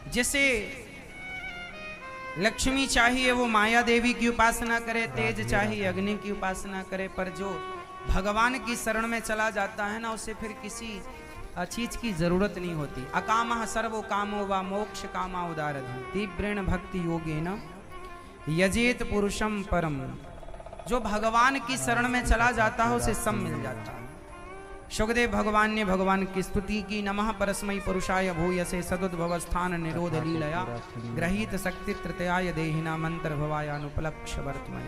जिसे लक्ष्मी चाहिए वो माया देवी की उपासना करे, तेज चाहिए अग्नि की उपासना करे, पर जो भगवान की शरण में चला जाता है ना, उसे फिर किसी चीज की जरूरत नहीं होती। अकामः सर्वो कामो वा मोक्ष कामा उदारधि तीव्रेण भक्ति योगेन यजेत पुरुषम परम। जो भगवान की शरण में चला जाता है उसे सब मिल जाता है। सुखदेव भगवान ने भगवान की स्तुति की। नमः परस्मै पुरुषाय भूयसे सदुद्भव स्थान निरोध लीलया ग्रहीत शक्ति तृतीयाय देहिना मंत्र भवाय अनुपलक्ष्य वर्तमय।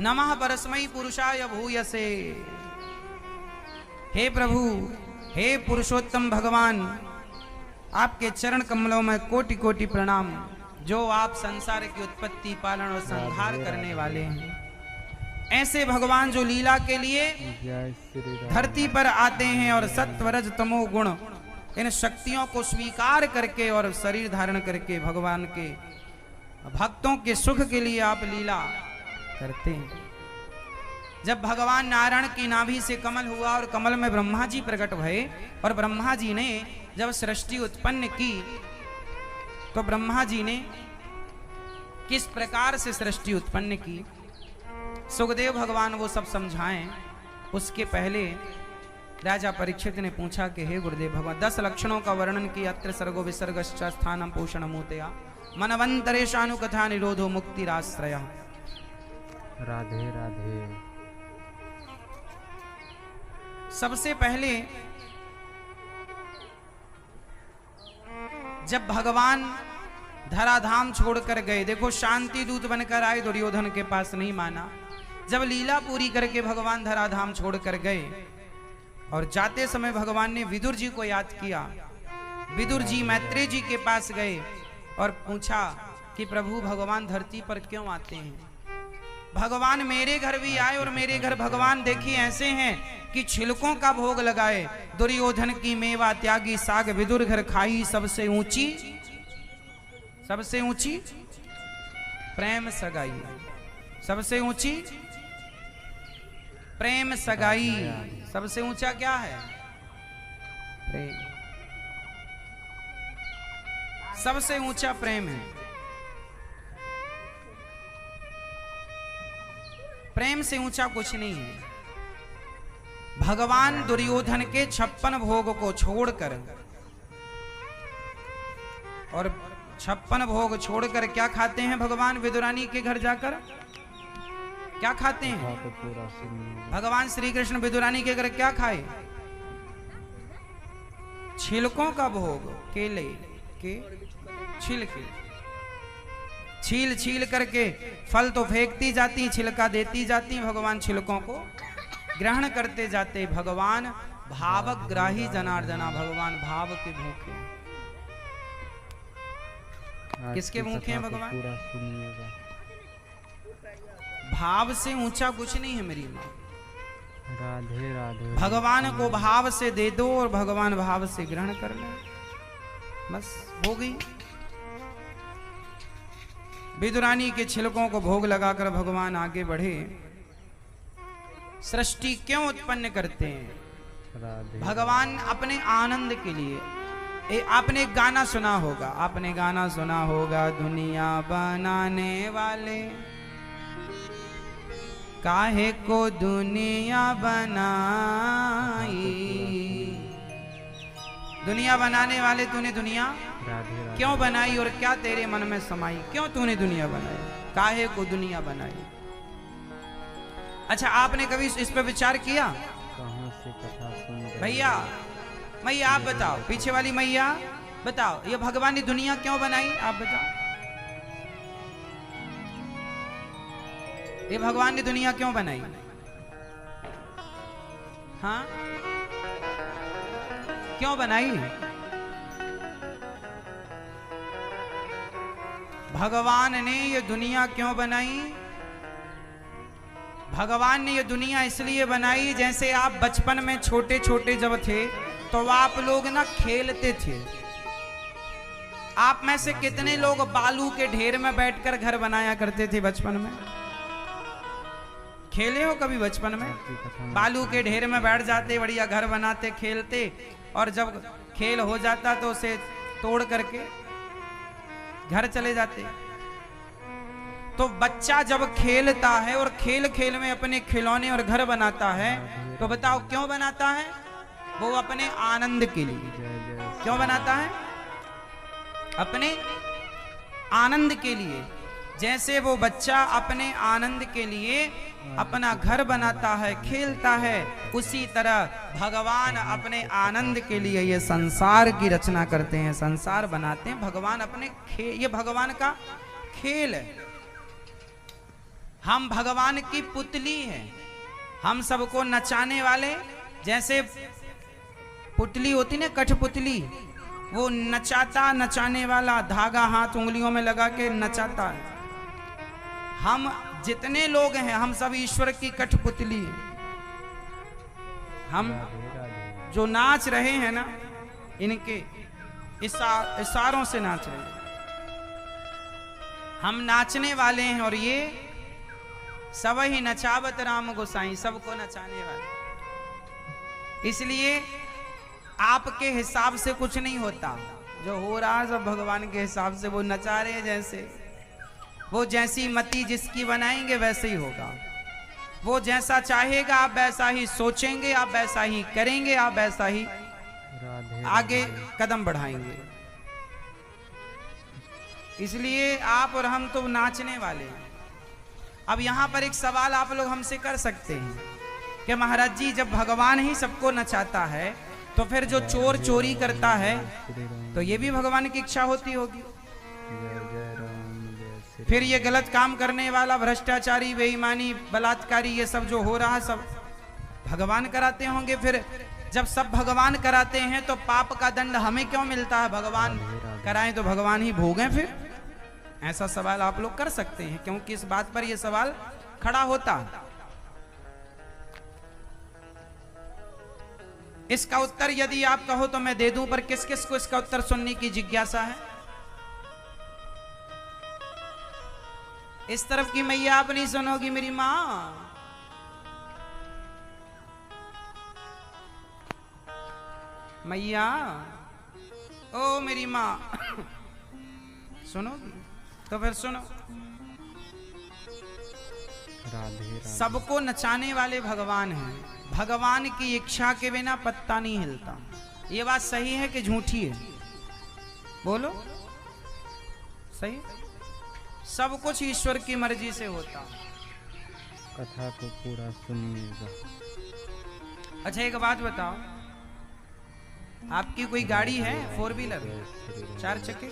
नमः परस्मै पुरुषाय भूयसे। हे प्रभु, हे पुरुषोत्तम भगवान, आपके चरण कमलों में कोटि कोटि प्रणाम। जो आप संसार की उत्पत्ति पालन और संहार करने वाले हैं, ऐसे भगवान जो लीला के लिए धरती पर आते हैं और सत्व रज तमो गुण इन शक्तियों को स्वीकार करके और शरीर धारण करके भगवान के भक्तों के सुख के लिए आप लीला करते हैं। जब भगवान नारायण की नाभि से कमल हुआ और कमल में ब्रह्मा जी प्रकट भये और ब्रह्मा जी ने जब सृष्टि उत्पन्न की तो ब्रह्मा जी ने किस प्रकार से सृष्टि उत्पन्न की, सुखदेव भगवान वो सब समझाएं। उसके पहले राजा परीक्षित ने पूछा कि हे गुरुदेव भगवान, 10 लक्षणों का वर्णन किया। अत्र सर्गो विसर्गश्च स्थानम पोषणमूतया मनवंतरेशानुकथा निरोधो मुक्तिराश्रय। राधे राधे। सबसे पहले जब भगवान धराधाम छोड़कर गए, देखो शांति दूत बनकर आए, दुर्योधन के पास नहीं माना। जब लीला पूरी करके भगवान धराधाम छोड़कर गए और जाते समय भगवान ने विदुर जी को याद किया। विदुर जी मैत्रेय जी के पास गए और पूछा कि प्रभु भगवान धरती पर क्यों आते हैं। भगवान मेरे घर भी आए और मेरे घर भगवान देखिए ऐसे हैं कि छिलकों का भोग लगाए। दुर्योधन की मेवा त्यागी साग विदुर घर खाई, सबसे ऊंची प्रेम सगाई। सबसे ऊंची प्रेम सगाई। सबसे ऊंचा क्या है? प्रेम। सबसे ऊंचा प्रेम है। प्रेम से ऊंचा कुछ नहीं है। भगवान दुर्योधन के 56 भोग को छोड़कर और 56 भोग छोड़कर क्या खाते हैं भगवान विदुरानी के घर जाकर? क्या खाते हैं भगवान श्री कृष्ण विदुरानी के घर? क्या खाए? छिलकों का भोग, केले के छिलके छील छील करके फल तो फेंकती जाती, छिलका देती जाती, भगवान छिलकों को ग्रहण करते जाते। भगवान भावग्राही जनार्दना, भगवान भाव के भूखे। किसके भूखे हैं भगवान? भाव से ऊंचा कुछ नहीं है मेरी माँ। राधे राधे। भगवान को भाव से दे दो और भगवान भाव से ग्रहण कर ले, बस हो गई। विदुरानी के छिलकों को भोग लगाकर भगवान आगे बढ़े। सृष्टि क्यों उत्पन्न करते हैं? भगवान अपने आनंद के लिए। आपने एक गाना सुना होगा, आपने गाना सुना होगा, दुनिया बनाने वाले काहे को दुनिया बनाई। दुनिया बनाने वाले तूने दुनिया क्यों बनाई और क्या तेरे मन में समाई? क्यों तूने दुनिया बनाई? काहे को दुनिया बनाई? अच्छा, आपने कभी इस पर विचार किया? कहां से कथा सुन रहे? भैया मैया आप बताओ, पीछे वाली मैया बताओ, ये भगवान ने दुनिया क्यों बनाई? आप बताओ, ये भगवान ने दुनिया क्यों बनाई? हाँ, क्यों बनाई? भगवान ने ये दुनिया क्यों बनाई? भगवान ने ये दुनिया इसलिए बनाई, जैसे आप बचपन में छोटे छोटे जब थे तो आप लोग ना खेलते थे। आप में से कितने लोग बालू के ढेर में बैठकर घर बनाया करते थे बचपन में? खेले हो कभी बचपन में? बालू के ढेर में बैठ जाते, बढ़िया घर बनाते, खेलते, और जब खेल हो जाता तो उसे तोड़ करके घर चले जाते। तो बच्चा जब खेलता है और खेल खेल में अपने खिलौने और घर बनाता है, तो बताओ क्यों बनाता है? वो अपने आनंद के लिए। क्यों बनाता है? अपने आनंद के लिए। जैसे वो बच्चा अपने आनंद के लिए अपना घर बनाता है, खेलता है, उसी तरह भगवान अपने आनंद के लिए ये संसार की रचना करते हैं, संसार बनाते हैं। भगवान अपने ये भगवान का खेल है। हम भगवान की पुतली हैं, हम सबको नचाने वाले। जैसे पुतली होती ना, कठपुतली, वो नचाता, नचाने वाला धागा हाथ उंगलियों में लगा के नचाता है। हम जितने लोग हैं, हम सब ईश्वर की कठपुतली हैं। हम जो नाच रहे हैं ना, इनके इशारों से नाच रहे हैं। हम नाचने वाले हैं, और ये सब ही नचावत राम गोसाई, सबको नचाने वाले। इसलिए आपके हिसाब से कुछ नहीं होता, जो हो रहा है सब भगवान के हिसाब से। वो नचा रहे हैं, जैसे वो जैसी मति जिसकी बनाएंगे वैसे ही होगा। वो जैसा चाहेगा आप वैसा ही सोचेंगे, आप वैसा ही करेंगे, आप वैसा ही आगे कदम बढ़ाएंगे। इसलिए आप और हम तो नाचने वाले हैं। अब यहाँ पर एक सवाल आप लोग हमसे कर सकते हैं कि महाराज जी, जब भगवान ही सबको नचाता है, तो फिर जो चोर चोरी करता है, तो ये भी भगवान की इच्छा होती होगी। फिर ये गलत काम करने वाला, भ्रष्टाचारी, बेईमानी, बलात्कारी, ये सब जो हो रहा, सब भगवान कराते होंगे। फिर जब सब भगवान कराते हैं, तो पाप का दंड हमें क्यों मिलता है? भगवान कराएं तो भगवान ही भोगें। फिर ऐसा सवाल आप लोग कर सकते हैं, क्योंकि इस बात पर यह सवाल खड़ा होता। इसका उत्तर यदि आप कहो तो मैं दे दूं, पर किस किस को इसका उत्तर सुनने की जिज्ञासा है? इस तरफ की मैया आप नहीं सुनोगी मेरी मां? मैया, ओ मेरी मां, सुनोगी? तो फिर सुनो। सबको नचाने वाले भगवान हैं। भगवान की इच्छा के बिना पत्ता नहीं हिलता। ये बात सही है कि झूठी है? बोलो, सही? सब कुछ ईश्वर की मर्जी से होता। कथा को पूरा सुनिएगा। अच्छा, एक बात बताओ, आपकी कोई गाड़ी है, 4 व्हीलर, 4 चक्के?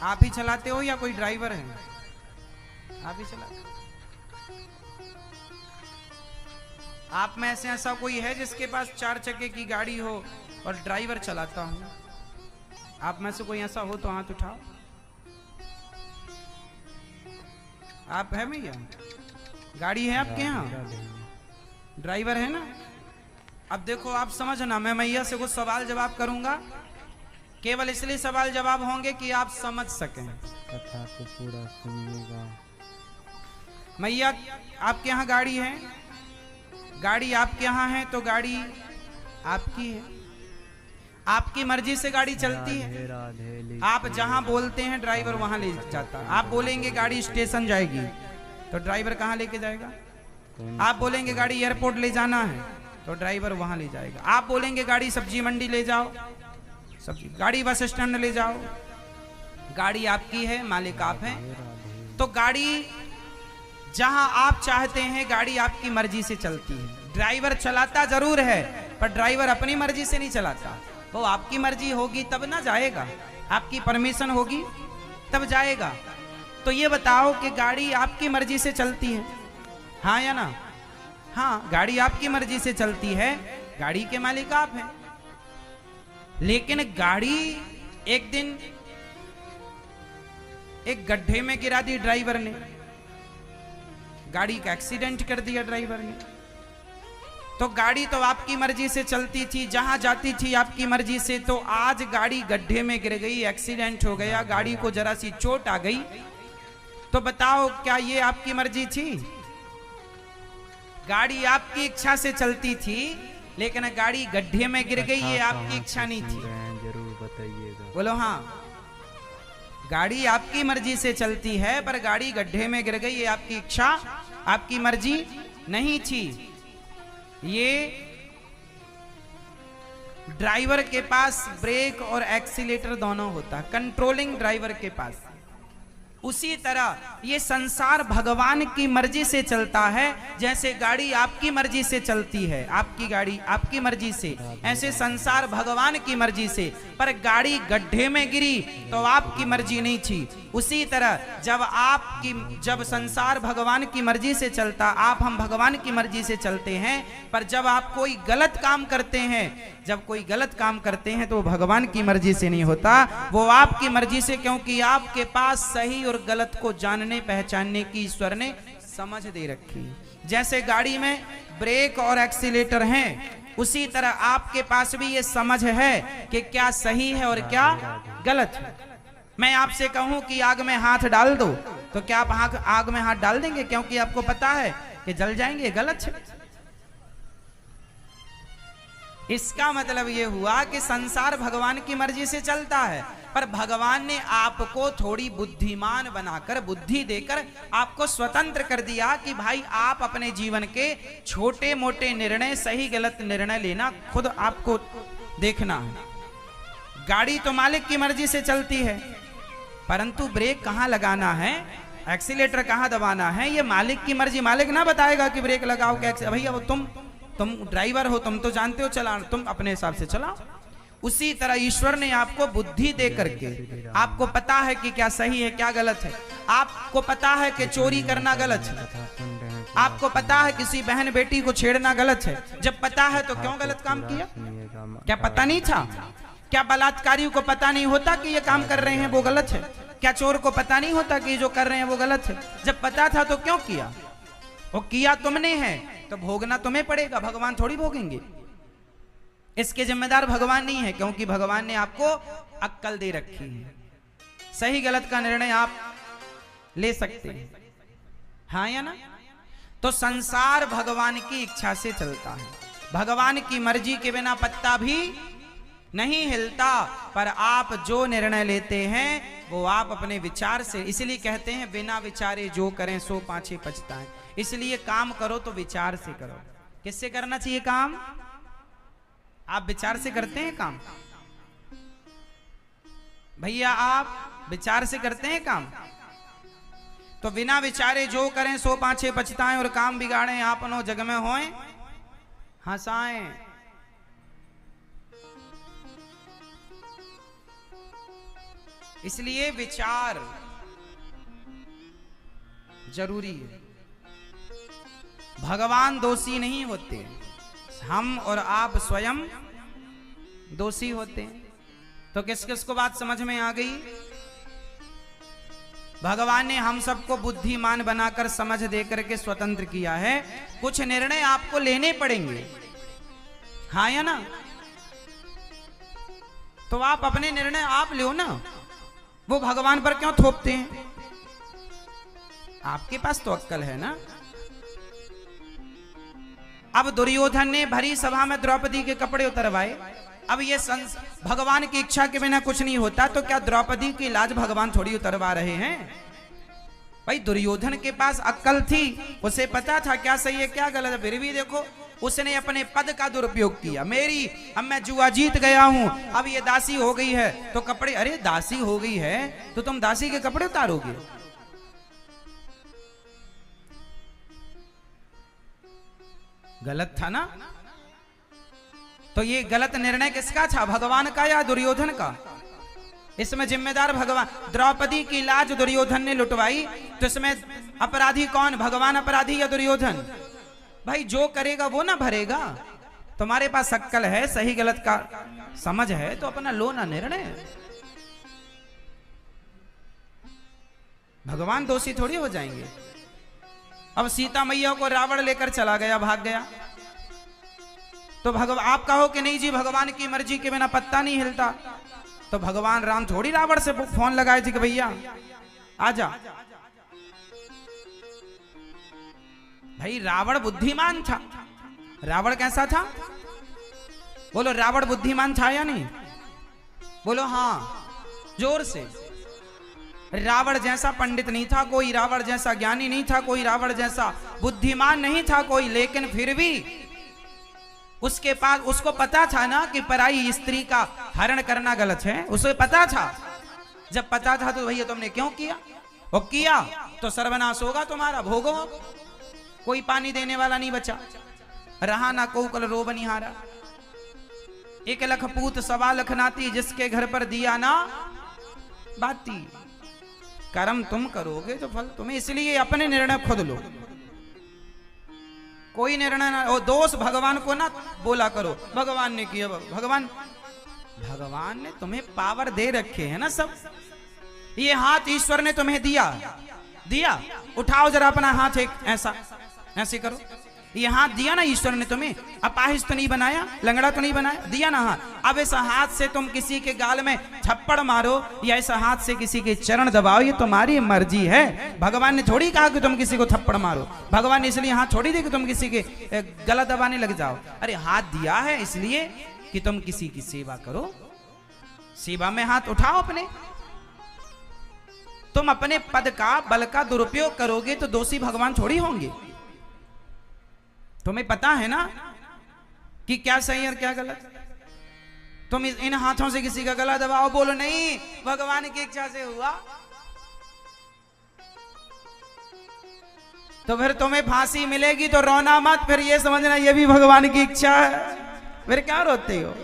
आप ही चलाते हो या कोई ड्राइवर है? आप ही चलाते। आप में ऐसे ऐसा कोई है जिसके पास 4 चक्के की गाड़ी हो और ड्राइवर चलाता हो? आप में से कोई ऐसा हो तो हाथ उठाओ। आप है भैया? गाड़ी है आपके यहाँ? ड्राइवर है ना? अब देखो, आप समझना, मैं मैया से कुछ सवाल जवाब करूंगा, केवल इसलिए सवाल जवाब होंगे कि आप समझ सकें। कथा को पूरा सुनिएगा। मैया, आपके यहाँ गाड़ी है? गाड़ी आपके यहाँ है तो गाड़ी आपकी है। आपकी मर्जी से गाड़ी चलती है। आप जहां बोलते हैं ड्राइवर वहां ले जाता है। आप बोलेंगे गाड़ी स्टेशन जाएगी, तो ड्राइवर कहाँ लेके जाएगा? आप बोलेंगे गाड़ी एयरपोर्ट ले जाना है, तो ड्राइवर वहां ले जाएगा। आप बोलेंगे गाड़ी सब्जी मंडी ले जाओ, सब्जी गाड़ी बस स्टैंड ले जाओ, गाड़ी आपकी है, मालिक आप हैं। तो गाड़ी जहां आप चाहते हैं, गाड़ी आपकी मर्जी से चलती है। ड्राइवर चलाता जरूर है, पर ड्राइवर अपनी मर्जी से नहीं चलाता। वो आपकी मर्जी होगी तब ना जाएगा, आपकी परमिशन होगी तब जाएगा। तो ये बताओ कि गाड़ी आपकी मर्जी से चलती है, हाँ या ना? हाँ, गाड़ी आपकी मर्जी से चलती है, गाड़ी के मालिक आप हैं। लेकिन गाड़ी एक दिन एक गड्ढे में गिरा दी ड्राइवर ने, गाड़ी का एक्सीडेंट कर दिया ड्राइवर ने। तो गाड़ी तो आपकी मर्जी से चलती थी, जहां जाती थी आपकी मर्जी से। तो आज गाड़ी गड्ढे में गिर गई, एक्सीडेंट हो गया, गाड़ी को जरा सी चोट आ गई, तो बताओ क्या ये आपकी मर्जी थी? गाड़ी आपकी इच्छा से चलती थी, लेकिन गाड़ी गड्ढे में गिर गई, ये आपकी इच्छा नहीं थी। जरूर बताइएगा। बोलो हाँ, गाड़ी आपकी मर्जी से चलती है, पर गाड़ी गड्ढे में गिर गई, ये आपकी इच्छा, आपकी मर्जी नहीं थी। ये ड्राइवर के पास ब्रेक और एक्सीलेटर दोनों होता, कंट्रोलिंग ड्राइवर के पास। उसी तरह ये संसार भगवान की मर्जी से चलता है, जैसे गाड़ी आपकी मर्जी से चलती है, आपकी गाड़ी आपकी मर्जी से, ऐसे संसार भगवान की मर्जी से। पर गाड़ी गड्ढे में गिरी तो आपकी मर्जी नहीं थी। उसी तरह जब संसार भगवान की मर्जी से चलता, आप हम भगवान की मर्जी से चलते हैं, पर जब आप कोई गलत काम करते हैं, जब कोई गलत काम करते हैं तो वो भगवान की मर्जी से नहीं होता, वो आपकी मर्जी से, क्योंकि आपके पास सही और गलत को जानने पहचानने की ईश्वर ने समझ दे रखी। जैसे गाड़ी में ब्रेक और एक्सीलेटर हैं, उसी तरह आपके पास भी ये समझ है कि क्या सही है और क्या गलत है। मैं आपसे कहूं कि आग में हाथ डाल दो, तो क्या आप आग में हाथ डाल देंगे क्योंकि आपको पता है कि जल जाएंगे? गलत है। इसका मतलब यह हुआ कि संसार भगवान की मर्जी से चलता है, पर भगवान ने आपको थोड़ी बुद्धिमान बनाकर, बुद्धि देकर आपको स्वतंत्र कर दिया कि भाई आप अपने जीवन के छोटे मोटे निर्णय, सही गलत निर्णय लेना खुद आपको देखना है। गाड़ी तो मालिक की मर्जी से चलती है, परंतु ब्रेक कहाँ लगाना है, एक्सीलेटर कहाँ दबाना है, ये मालिक की मर्जी। मालिक ना बताएगा कि ब्रेक लगाओ क्या, भैया वो तुम ड्राइवर हो, तुम तो जानते हो चलाना, तुम अपने हिसाब से चलाओ। उसी तरह ईश्वर ने आपको बुद्धि दे करके, आपको पता है कि क्या सही है क्या गलत है, आपको पता है कि चोरी करना गलत है, आपको पता है किसी बहन बेटी को छेड़ना गलत है। जब पता है तो क्यों गलत काम किया? क्या पता नहीं था? क्या बलात्कारी को पता नहीं होता कि ये काम कर रहे हैं वो गलत है? क्या चोर को पता नहीं होता कि जो कर रहे हैं वो गलत है? जब पता था तो क्यों किया? वो किया तुमने है तो भोगना तुम्हें पड़ेगा, भगवान थोड़ी भोगेंगे। इसके जिम्मेदार भगवान नहीं है, क्योंकि भगवान ने आपको अक्ल दे रखी है। सही गलत का निर्णय आप ले सकते हैं, हाँ या ना? तो संसार भगवान की इच्छा से चलता है, भगवान की मर्जी के बिना पत्ता भी नहीं हिलता। पर आप जो निर्णय लेते हैं वो आप अपने विचार से, इसलिए कहते हैं बिना विचारे जो करें सो पाछे पछताएं। इसलिए काम करो तो विचार से करो। किससे करना चाहिए काम? आप विचार से करते हैं काम? भैया आप विचार से करते हैं काम? तो बिना विचारे जो करें सो पाछे पछताएं, और काम बिगाड़े आपनो जग में होए हंसाएं। इसलिए विचार जरूरी है। भगवान दोषी नहीं होते, हम और आप स्वयं दोषी होते हैं। तो किस किस को बात समझ में आ गई? भगवान ने हम सबको बुद्धिमान बनाकर, समझ देकर के स्वतंत्र किया है। कुछ निर्णय आपको लेने पड़ेंगे, हाँ या ना? तो आप अपने निर्णय आप लो ना, वो भगवान पर क्यों थोपते हैं? आपके पास तो अक्ल है ना। अब दुर्योधन ने भरी सभा में द्रौपदी के कपड़े उतरवाए। अब ये भगवान की इच्छा के बिना कुछ नहीं होता, तो क्या द्रौपदी की लाज भगवान थोड़ी उतरवा रहे हैं? भाई दुर्योधन के पास अक्ल थी, उसे पता था क्या सही है क्या गलत है, फिर भी देखो उसने अपने पद का दुरुपयोग किया। अब मैं जुआ जीत गया हूं, अब ये दासी हो गई है तो कपड़े, अरे दासी हो गई है तो तुम दासी के कपड़े उतारोगे? गलत था ना। तो ये गलत निर्णय किसका था, भगवान का या दुर्योधन का? इसमें जिम्मेदार भगवान। द्रौपदी की लाज दुर्योधन ने लुटवाई, तो इसमें अपराधी कौन, भगवान अपराधी या दुर्योधन? भाई जो करेगा वो ना भरेगा। तुम्हारे पास अक्ल है, सही गलत का समझ है, तो अपना लो ना निर्णय। भगवान दोषी थोड़ी हो जाएंगे। अब सीता मैया को रावण लेकर चला गया, भाग गया, तो आप कहो कि नहीं जी भगवान की मर्जी के बिना पत्ता नहीं हिलता, तो भगवान राम थोड़ी रावण से फोन लगाए थे कि भैया आजा। भाई रावण बुद्धिमान था। रावण कैसा था? बोलो रावण बुद्धिमान था या नहीं? बोलो हाँ, जोर से। रावण जैसा पंडित नहीं था कोई, रावण जैसा ज्ञानी नहीं था कोई, रावण जैसा बुद्धिमान नहीं था कोई, लेकिन फिर भी उसके पास, उसको पता था ना कि पराई स्त्री का हरण करना गलत है, उसे पता था। जब पता था तो भैया तुमने क्यों किया? वो किया तो सर्वनाश होगा तुम्हारा, भोगो। कोई पानी देने वाला नहीं बचा, रहा ना कोकल रो बनिहारा। 1 लख पूत 1.25 लाख नाती, जिसके घर पर दिया ना बाती। कर्म तुम करोगे तो फल तुम्हें, इसलिए अपने निर्णय खुद लो, कोई निर्णय ना। और दोष भगवान को ना बोला करो, भगवान ने किया। भगवान ने तुम्हें पावर दे रखे है ना सब। ये हाथ ईश्वर ने तुम्हें दिया, उठाओ जरा अपना हाथ, एक ऐसे करो। ये हाथ दिया ना ईश्वर ने तुम्हें, अपाहिज तो नहीं बनाया, लंगड़ा तो नहीं बनाया, दिया ना हाथ। अब इस हाथ से तुम किसी के गाल में थप्पड़ मारो या इस हाथ से किसी के चरण दबाओ, ये तुम्हारी मर्जी है। भगवान ने थोड़ी कहा कि तुम किसी को थप्पड़ मारो, भगवान ने इसलिए हाथ छोड़ी दे कि तुम किसी के गला दबाने लग जाओ। अरे हाथ दिया है इसलिए कि तुम किसी की सेवा करो, सेवा में हाथ उठाओ अपने। तुम अपने पद का, बल का दुरुपयोग करोगे तो दोषी भगवान थोड़ी होंगे। तुम्हें पता है ना कि क्या सही और क्या गलत। तुम इन हाथों से किसी का गला दबाओ, बोलो नहीं भगवान की इच्छा से हुआ, तो फिर तुम्हें फांसी मिलेगी तो रोना मत, फिर ये समझना ये भी भगवान की इच्छा है। फिर क्या रोते हो?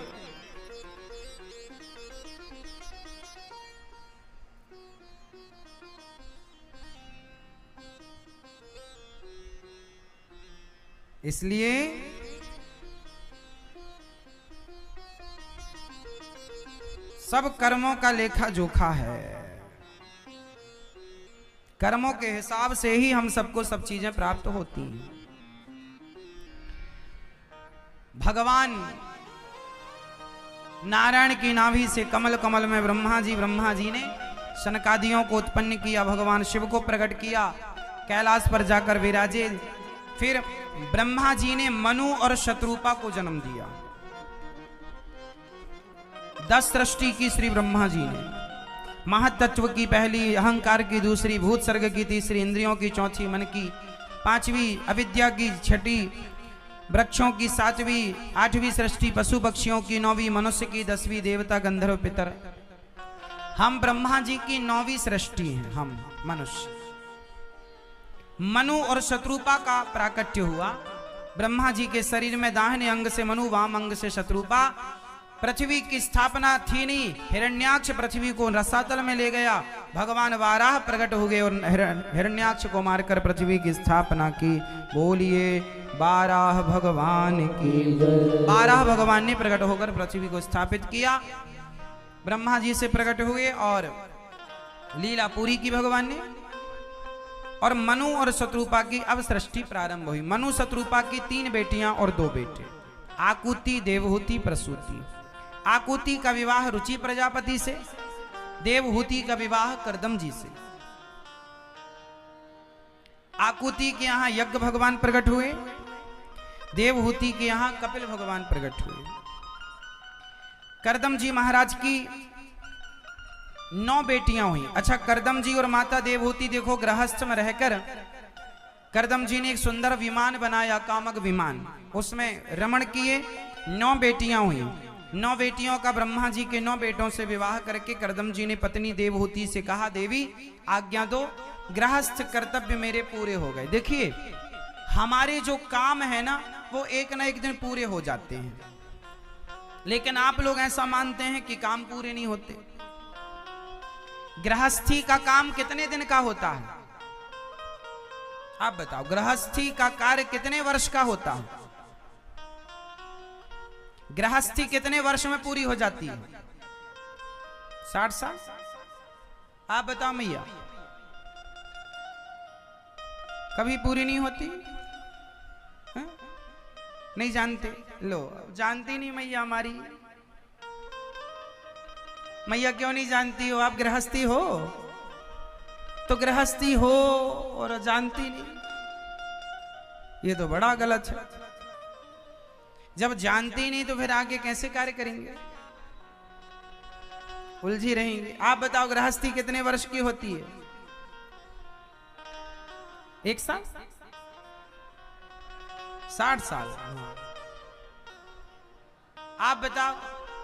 इसलिए सब कर्मों का लेखा जोखा है, कर्मों के हिसाब से ही हम सबको सब चीजें प्राप्त होती हैं। भगवान नारायण की नाभि से कमल में ब्रह्मा जी ने सनकादियों को उत्पन्न किया, भगवान शिव को प्रकट किया, कैलाश पर जाकर विराजे। फिर ब्रह्मा जी ने मनु और शत्रुपा को जन्म दिया। 10 सृष्टि की श्री ब्रह्मा जी ने, महत्त्व की पहली, अहंकार की दूसरी, भूत सर्ग की तीसरी, इंद्रियों की चौथी, मन की 5वीं, अविद्या की 6ठी, वृक्षों की 7वीं, 8वीं सृष्टि, पशु पक्षियों की 9वीं, मनुष्य की 10वीं, देवता गंधर्व पितर। हम ब्रह्मा जी की 9वीं सृष्टि हैं, हम मनुष्य। मनु और शत्रुपा का प्राकट्य हुआ। ब्रह्मा जी के शरीर में दाहिने अंग से मनु, वाम अंग से शत्रुपा। पृथ्वी की स्थापना थी नहीं, हिरण्याक्ष पृथ्वी को रसातल में ले गया, भगवान वाराह प्रकट हो गए और हिरण्याक्ष को मारकर पृथ्वी की स्थापना की। बोलिए वाराह भगवान की जय। वाराह भगवान ने प्रकट होकर पृथ्वी को स्थापित किया, ब्रह्मा जी से प्रकट हुए और लीला पूरी की भगवान ने। और मनु और शत्रुपा की अब सृष्टि प्रारंभ हुई। मनु शत्रुपा की 3 बेटियां और 2 बेटे, आकुति, देवहूति, प्रसूति। आकुति का विवाह रुचि प्रजापति से, देवहूति का विवाह करदम जी से। आकुति के यहां यज्ञ भगवान प्रकट हुए, देवहूति के यहां कपिल भगवान प्रकट हुए। करदम जी महाराज की 9 बेटियां हुई। अच्छा, करदम जी और माता देवहूति देखो गृहस्थ में रहकर करदम जी ने एक सुंदर विमान बनाया, कामक विमान, उसमें रमण किए। 9 बेटियां हुई। 9 बेटियों का ब्रह्मा जी के 9 बेटों से विवाह करके करदम जी ने पत्नी देवहूति से कहा, देवी आज्ञा दो, गृहस्थ कर्तव्य मेरे पूरे हो गए। देखिए हमारे जो काम है ना वो एक ना एक दिन पूरे हो जाते हैं, लेकिन आप लोग ऐसा मानते हैं कि काम पूरे नहीं होते। गृहस्थी का काम कितने दिन का होता है? आप बताओ, गृहस्थी का कार्य कितने वर्ष का होता है? गृहस्थी कितने वर्ष में पूरी हो जाती है? 60 साल। आप बताओ मैया, कभी पूरी नहीं होती है? नहीं जानते? लो, जानती नहीं मैया हमारी। मैया क्यों नहीं जानती हो? आप गृहस्थी हो तो गृहस्थी हो और जानती नहीं, ये तो बड़ा गलत है। जब जानते ही नहीं तो फिर आगे कैसे कार्य करेंगे, उलझी रहेंगे। आप बताओ गृहस्थी कितने वर्ष की होती है? 1 साल, 60 साल। आप बताओ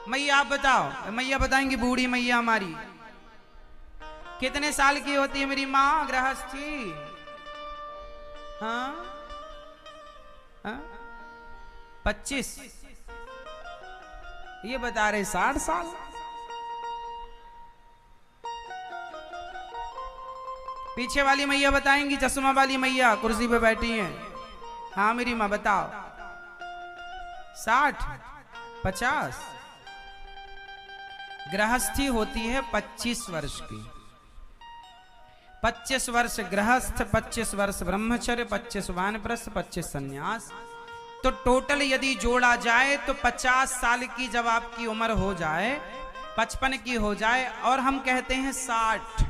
मैया, आप बताओ मैया, बताएंगी बूढ़ी मैया हमारी कितने साल की होती है मेरी मां गृहस्थी? हाँ, 25, ये बता रहे 60 साल। पीछे वाली मैया बताएंगी, चश्मा वाली मैया कुर्सी पे बैठी हैं। हाँ मेरी मां बताओ, 60, 50। गृहस्थी होती है 25 वर्ष की। 25 वर्ष गृहस्थ, 25 वर्ष ब्रह्मचर्य, 25 वानप्रस्थ, 25 संन्यास। तो टोटल यदि जोड़ा जाए तो 50 साल की जब आपकी उम्र हो जाए, 55 की हो जाए, और हम कहते हैं 60,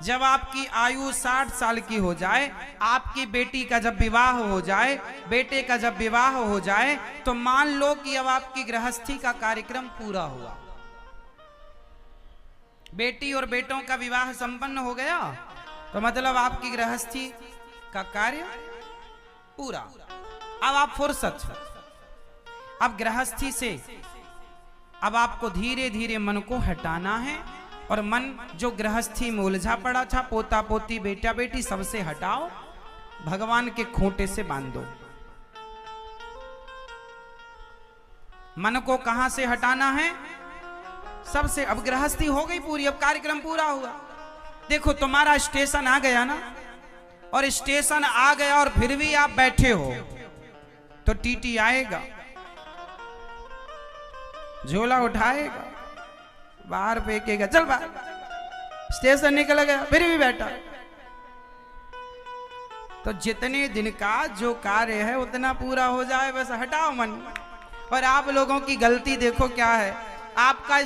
जब आपकी आयु 60 साल की हो जाए, आपकी बेटी का जब विवाह हो जाए, बेटे का जब विवाह हो जाए, तो मान लो कि अब आपकी गृहस्थी का कार्यक्रम पूरा हुआ। बेटी और बेटों का विवाह संपन्न हो गया तो मतलब आपकी गृहस्थी का कार्य पूरा। अब आप फुर्सत, अब गृहस्थी से अब आपको धीरे धीरे मन को हटाना है, और मन जो गृहस्थी में उलझा पड़ा था, पोता पोती बेटा बेटी सबसे हटाओ, भगवान के खूंटे से बांधो। मन को कहां से हटाना है? सबसे। अब गृहस्थी हो गई पूरी, अब कार्यक्रम पूरा हुआ। देखो तुम्हारा स्टेशन आ गया ना, और स्टेशन आ गया और फिर भी आप बैठे हो तो टीटी आएगा, झोला उठाएगा, बाहर फेंकेगा, चल बाहर। स्टेशन निकल गया फिर भी बैठा। तो जितने दिन का जो कार्य है उतना पूरा हो जाए, बस हटाओ मन। और आप लोगों की गलती देखो क्या है, आपका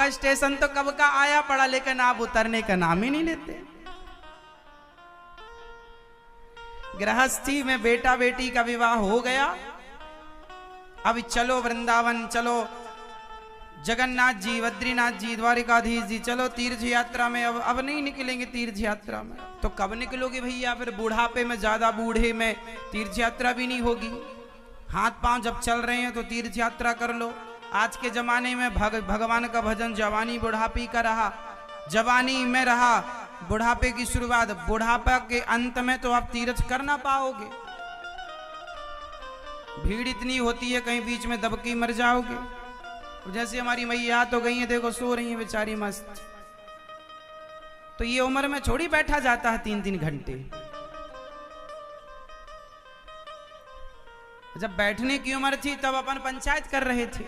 स्टेशन तो कब का आया पड़ा, लेकिन आप उतरने का नाम ही नहीं लेते। गृहस्थी में बेटा बेटी का विवाह हो गया, अब चलो वृंदावन, चलो जगन्नाथ जी, बद्रीनाथ जी, द्वारिकाधीश जी, चलो तीर्थ यात्रा में। अब नहीं निकलेंगे तीर्थ यात्रा में, तो कब निकलोगे भैया? फिर बुढ़ापे में, ज्यादा बूढ़े में तीर्थ यात्रा भी नहीं होगी। हाथ पांव जब चल रहे हैं तो तीर्थ यात्रा कर लो। आज के जमाने में भगवान का भजन जवानी बुढ़ापी का रहा, जवानी में रहा बुढ़ापे की शुरुआत, बुढ़ापा के अंत में तो आप तीर्थ कर ना पाओगे। भीड़ इतनी होती है, कहीं बीच में दबके मर जाओगे। जैसे हमारी मैया तो गई है, देखो सो रही है बेचारी मस्त। तो ये उम्र में छोड़ी बैठा जाता है 3-3 घंटे। जब बैठने की उम्र थी तब अपन पंचायत कर रहे थे।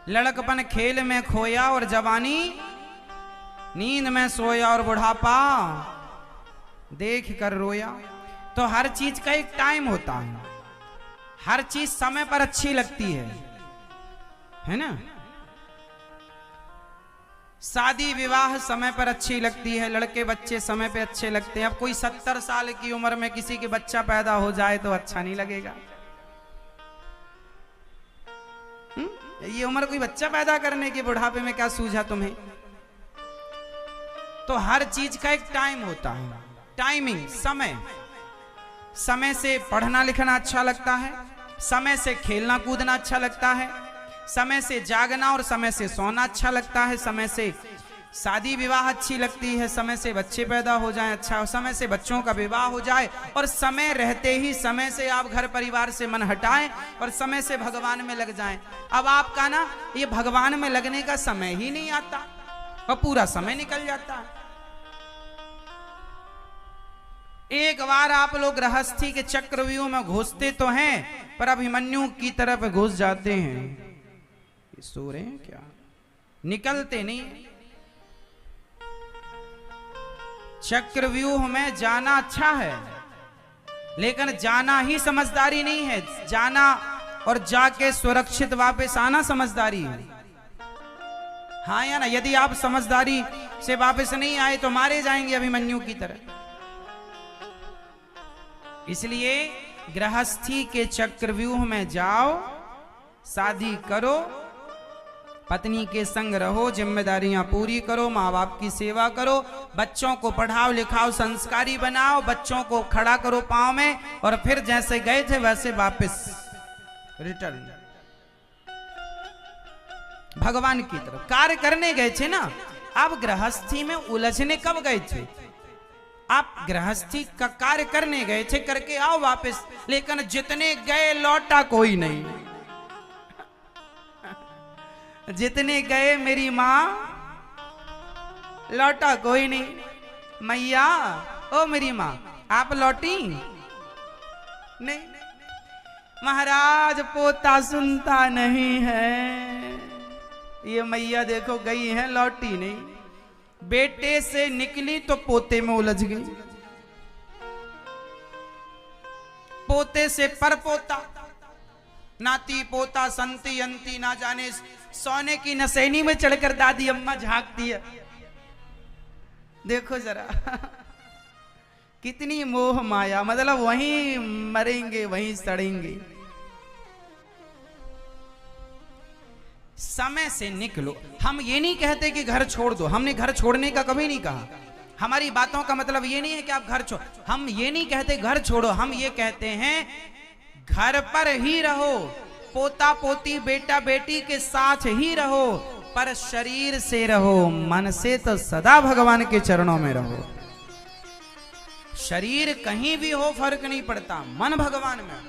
लड़कपन खेल में खोया और जवानी नींद में सोया, और बुढ़ापा देख कर रोया। तो हर चीज का एक टाइम होता है, हर चीज समय पर अच्छी लगती है ना। शादी विवाह समय पर अच्छी लगती है, लड़के बच्चे समय पे अच्छे लगते हैं। अब कोई 70 साल की उम्र में किसी के बच्चा पैदा हो जाए तो अच्छा नहीं लगेगा। ये उम्र कोई बच्चा पैदा करने के, बुढ़ापे में क्या सूझा तुम्हें? तो हर चीज का एक टाइम होता है, टाइमिंग, समय। समय से पढ़ना लिखना अच्छा लगता है, समय से खेलना कूदना अच्छा लगता है, समय से जागना और समय से सोना अच्छा लगता है, समय से शादी विवाह अच्छी लगती है, समय से बच्चे पैदा हो जाएं अच्छा, समय से बच्चों का विवाह हो जाए, और समय रहते ही समय से आप घर परिवार से मन हटाएं और समय से भगवान में लग जाएं। अब आपका ना ये भगवान में लगने का समय ही नहीं आता और पूरा समय निकल जाता है। एक बार आप लोग गृहस्थी के चक्रव्यूह में घुसते तो हैं, पर अभिमन्यु की तरफ घुस जाते हैं। सो रहे हैं क्या? निकलते नहीं। चक्रव्यूह में जाना अच्छा है, लेकिन जाना ही समझदारी नहीं है। जाना और जाके सुरक्षित वापस आना समझदारी है। हाँ या ना? यदि आप समझदारी से वापस नहीं आए तो मारे जाएंगे अभिमन्यु की तरह। इसलिए गृहस्थी के चक्रव्यूह में जाओ, शादी करो, पत्नी के संग रहो, जिम्मेदारियां पूरी करो, माँ बाप की सेवा करो, बच्चों को पढ़ाओ लिखाओ, संस्कारी बनाओ, बच्चों को खड़ा करो पांव में, और फिर जैसे गए थे वैसे वापस रिटर्न भगवान की तरफ। कार्य करने गए थे ना, आप गृहस्थी में उलझने कब गए थे? आप गृहस्थी का कार्य करने गए थे, करके आओ वापस। लेकिन जितने गए लौटा कोई नहीं, जितने गए मेरी माँ लौटा कोई नहीं। मैया ओ मेरी माँ आप लौटी नहीं? महाराज पोता सुनता नहीं है, ये मैया देखो गई है लौटी नहीं। बेटे से निकली तो पोते में उलझ गई, पोते से पर पोता, नाती पोता संती अंती, ना जाने सोने की नसैनी में चढ़कर दादी अम्मा झांकती है। देखो जरा कितनी मोह माया, मतलब वहीं मरेंगे वहीं सड़ेंगे। समय से निकलो। हम ये नहीं कहते कि घर छोड़ दो, हमने घर छोड़ने का कभी नहीं कहा। हमारी बातों का मतलब ये नहीं है कि आप घर छोड़, हम ये नहीं कहते घर छोड़ो, हम ये कहते हैं घर पर ही रहो, पोता पोती बेटा बेटी के साथ ही रहो, पर शरीर से रहो, मन से तो सदा भगवान के चरणों में रहो। शरीर कहीं भी हो फर्क नहीं पड़ता, मन भगवान में।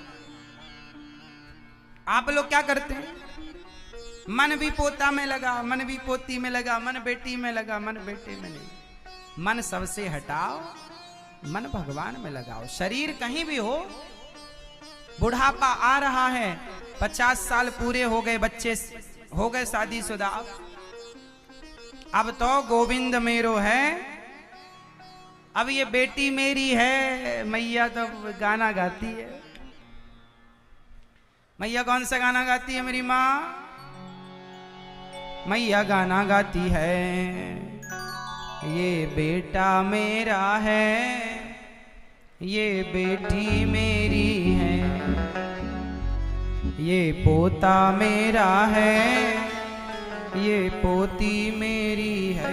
आप लोग क्या करते हैं? मन भी पोता में लगा, मन भी पोती में लगा, मन बेटी में लगा, मन बेटे में नहीं। मन सबसे हटाओ, मन भगवान में लगाओ। शरीर कहीं भी हो, बुढ़ापा आ रहा है, 50 साल पूरे हो गए, बच्चे हो गए शादीशुदा, अब तो गोविंद मेरो है, अब ये बेटी मेरी है। मैया तो गाना गाती है। मैया कौन सा गाना गाती है मेरी माँ? मैया गाना गाती है, ये बेटा मेरा है, ये बेटी मेरी है, ये पोता मेरा है, ये पोती मेरी है,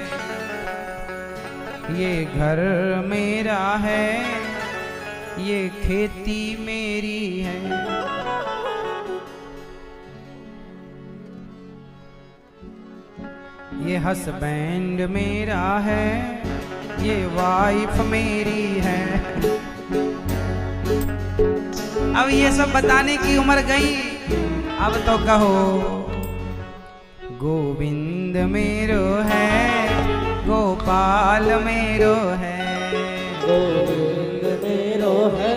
ये घर मेरा है, ये खेती मेरी है। ये हस्बैंड मेरा है, ये वाइफ मेरी है। अब ये सब बताने की उम्र गई, अब तो कहो गोविंद मेरो है, गोपाल मेरो है, गोविंद मेरो है,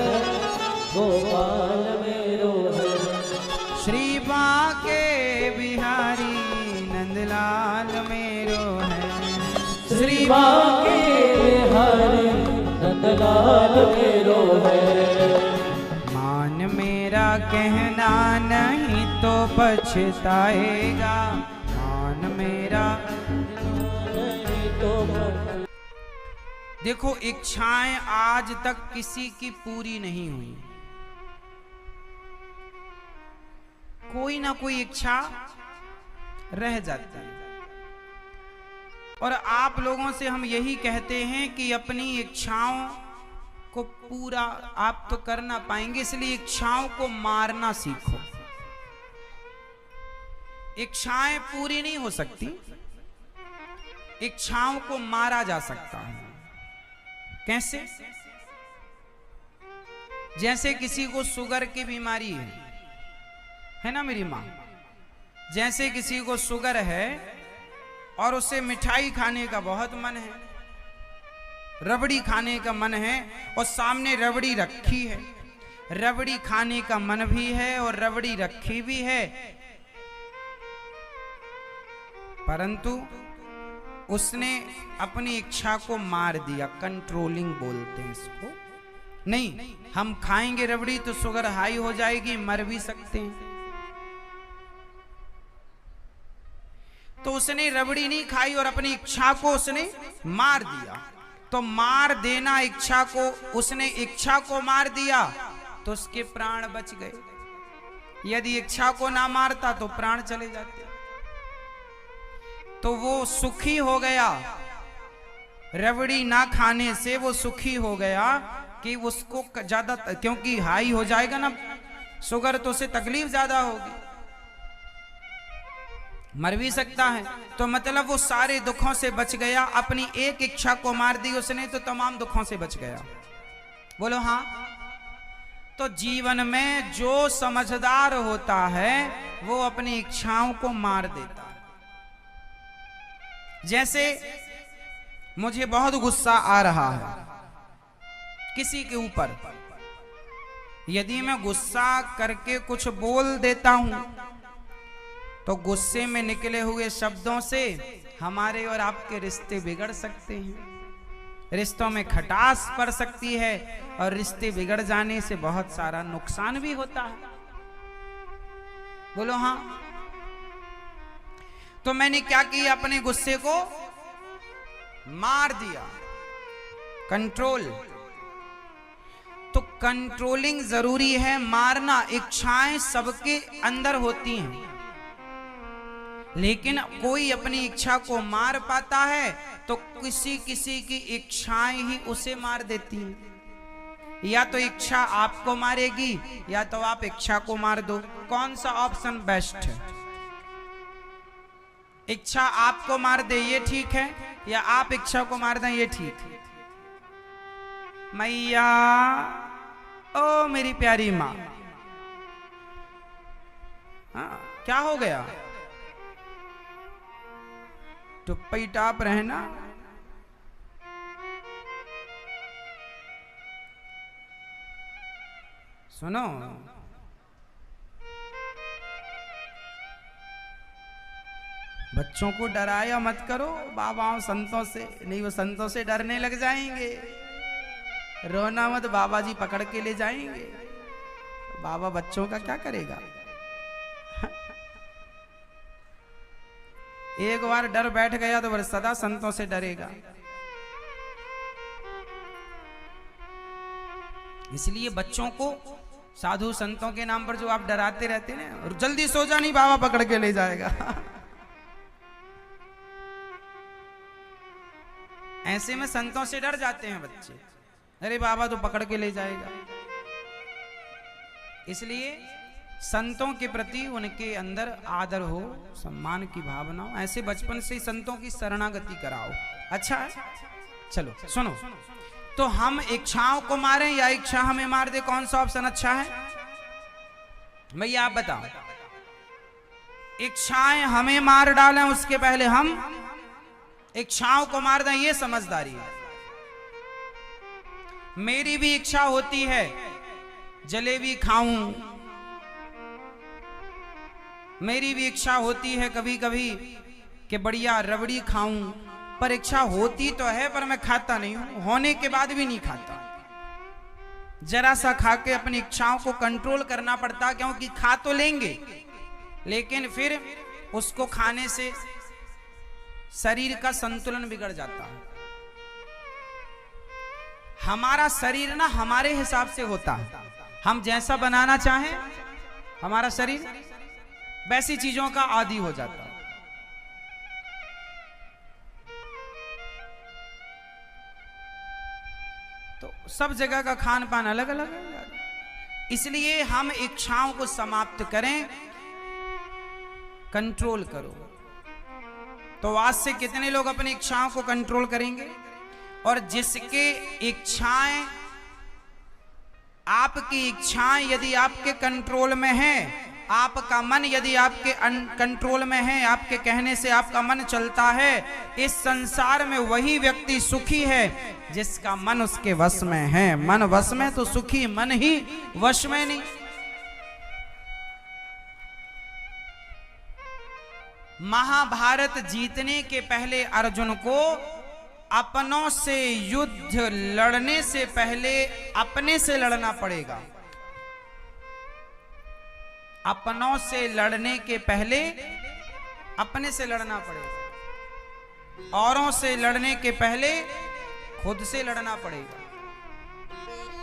गोपाल मेरो है, श्री बांके बिहारी नंदलाल मेरो है, श्री बांके बिहारी नंदलाल मेरो है। मान मेरा कहना नहीं तो पछताएगा, मान मेरा नहीं तो देखो इच्छाएं आज तक किसी की पूरी नहीं हुई, कोई ना कोई इच्छा रह जाती है। और आप लोगों से हम यही कहते हैं कि अपनी इच्छाओं को पूरा आप तो कर ना पाएंगे, इसलिए इच्छाओं को मारना सीखो। इच्छाएं पूरी नहीं हो सकती, इच्छाओं को मारा जा सकता है। कैसे? जैसे किसी को शुगर की बीमारी है ना मेरी माँ, जैसे किसी को शुगर है और उसे मिठाई खाने का बहुत मन है, रबड़ी खाने का मन है, और सामने रबड़ी रखी है, रबड़ी खाने का मन भी है और रबड़ी रखी भी है, परंतु उसने अपनी इच्छा को मार दिया। कंट्रोलिंग बोलते हैं इसको। नहीं, हम खाएंगे रबड़ी तो शुगर हाई हो जाएगी, मर भी सकते हैं। तो उसने रबड़ी नहीं खाई और अपनी इच्छा को उसने मार दिया। तो मार देना इच्छा को, उसने इच्छा को मार दिया तो उसके प्राण बच गए। यदि इच्छा को ना मारता तो प्राण चले जाते। तो वो सुखी हो गया, रबड़ी ना खाने से वो सुखी हो गया कि उसको ज्यादा, क्योंकि हाई हो जाएगा ना शुगर तो उसे तकलीफ ज्यादा होगी, मर भी सकता है। तो मतलब वो सारे दुखों से बच गया। अपनी एक इच्छा को मार दी उसने तो तमाम दुखों से बच गया। बोलो हाँ। तो जीवन में जो समझदार होता है वो अपनी इच्छाओं को मार देता है। जैसे मुझे बहुत गुस्सा आ रहा है किसी के ऊपर, यदि मैं गुस्सा करके कुछ बोल देता हूं तो गुस्से में निकले हुए शब्दों से हमारे और आपके रिश्ते बिगड़ सकते हैं, रिश्तों में खटास पड़ सकती है और रिश्ते बिगड़ जाने से बहुत सारा नुकसान भी होता है। बोलो हाँ। तो मैंने क्या किया, अपने गुस्से को मार दिया, कंट्रोल। तो कंट्रोलिंग जरूरी है, मारना। इच्छाएं सबके अंदर होती हैं, लेकिन कोई अपनी इच्छा को मार पाता है तो किसी किसी की इच्छाएं ही उसे मार देती हैं। या तो इच्छा आपको मारेगी या तो आप इच्छा को मार दो। कौन सा ऑप्शन बेस्ट है? इच्छा आपको मार दे ये ठीक है, या आप इच्छा को मार दें ये ठीक है? मैया, ओ मेरी प्यारी माँ, हाँ क्या हो गया? टुप्पी टाप रहना। सुनो, बच्चों को डराया मत करो बाबाओं संतों से, नहीं वो संतों से डरने लग जाएंगे। रोना मत, बाबा जी पकड़ के ले जाएंगे। बाबा बच्चों का क्या करेगा? एक बार डर बैठ गया तो वह सदा संतों से डरेगा। इसलिए बच्चों को साधु संतों के नाम पर जो आप डराते रहते हैं ना, और जल्दी सो जा नहीं बाबा पकड़ के ले जाएगा। ऐसे में संतों से डर जाते हैं बच्चे, अरे बाबा तो पकड़ के ले जाएगा। इसलिए संतों के प्रति उनके अंदर आदर हो, सम्मान की भावना हो। ऐसे बचपन से संतों की शरणागति कराओ। अच्छा है? चलो सुनो, तो हम इच्छाओं को मारें या इच्छा हमें मार दे, कौन सा ऑप्शन अच्छा है? भैया आप बताओ। इच्छाएं हमें मार डालें उसके पहले हम इच्छाओं को मार दें, ये समझदारी है। मेरी भी इच्छा होती है जलेबी खाऊं, मेरी भी इच्छा होती है कभी कभी कि बढ़िया रबड़ी खाऊं, पर इच्छा होती तो है पर मैं खाता नहीं हूं, होने के बाद भी नहीं खाता। जरा सा खा के अपनी इच्छाओं को कंट्रोल करना पड़ता, क्योंकि खा तो लेंगे लेकिन फिर उसको खाने से शरीर का संतुलन बिगड़ जाता है। हमारा शरीर ना हमारे हिसाब से होता है, हम जैसा बनाना चाहें हमारा शरीर वैसी चीजों का आदी हो जाता है। तो सब जगह का खान पान अलग अलग है, इसलिए हम इच्छाओं को समाप्त करें, कंट्रोल करो। तो आज से कितने लोग अपनी इच्छाओं को कंट्रोल करेंगे? और जिसके इच्छाएं, आपकी इच्छाएं यदि आपके कंट्रोल में है, आपका मन यदि आपके कंट्रोल में है, आपके कहने से आपका मन चलता है, इस संसार में वही व्यक्ति सुखी है जिसका मन उसके वश में है। मन वश में तो सुखी, मन ही वश में नहीं। महाभारत जीतने के पहले अर्जुन को अपनों से युद्ध लड़ने से पहले अपने से लड़ना पड़ेगा। अपनों से लड़ने के पहले अपने से लड़ना पड़ेगा, औरों से लड़ने के पहले खुद से लड़ना पड़ेगा।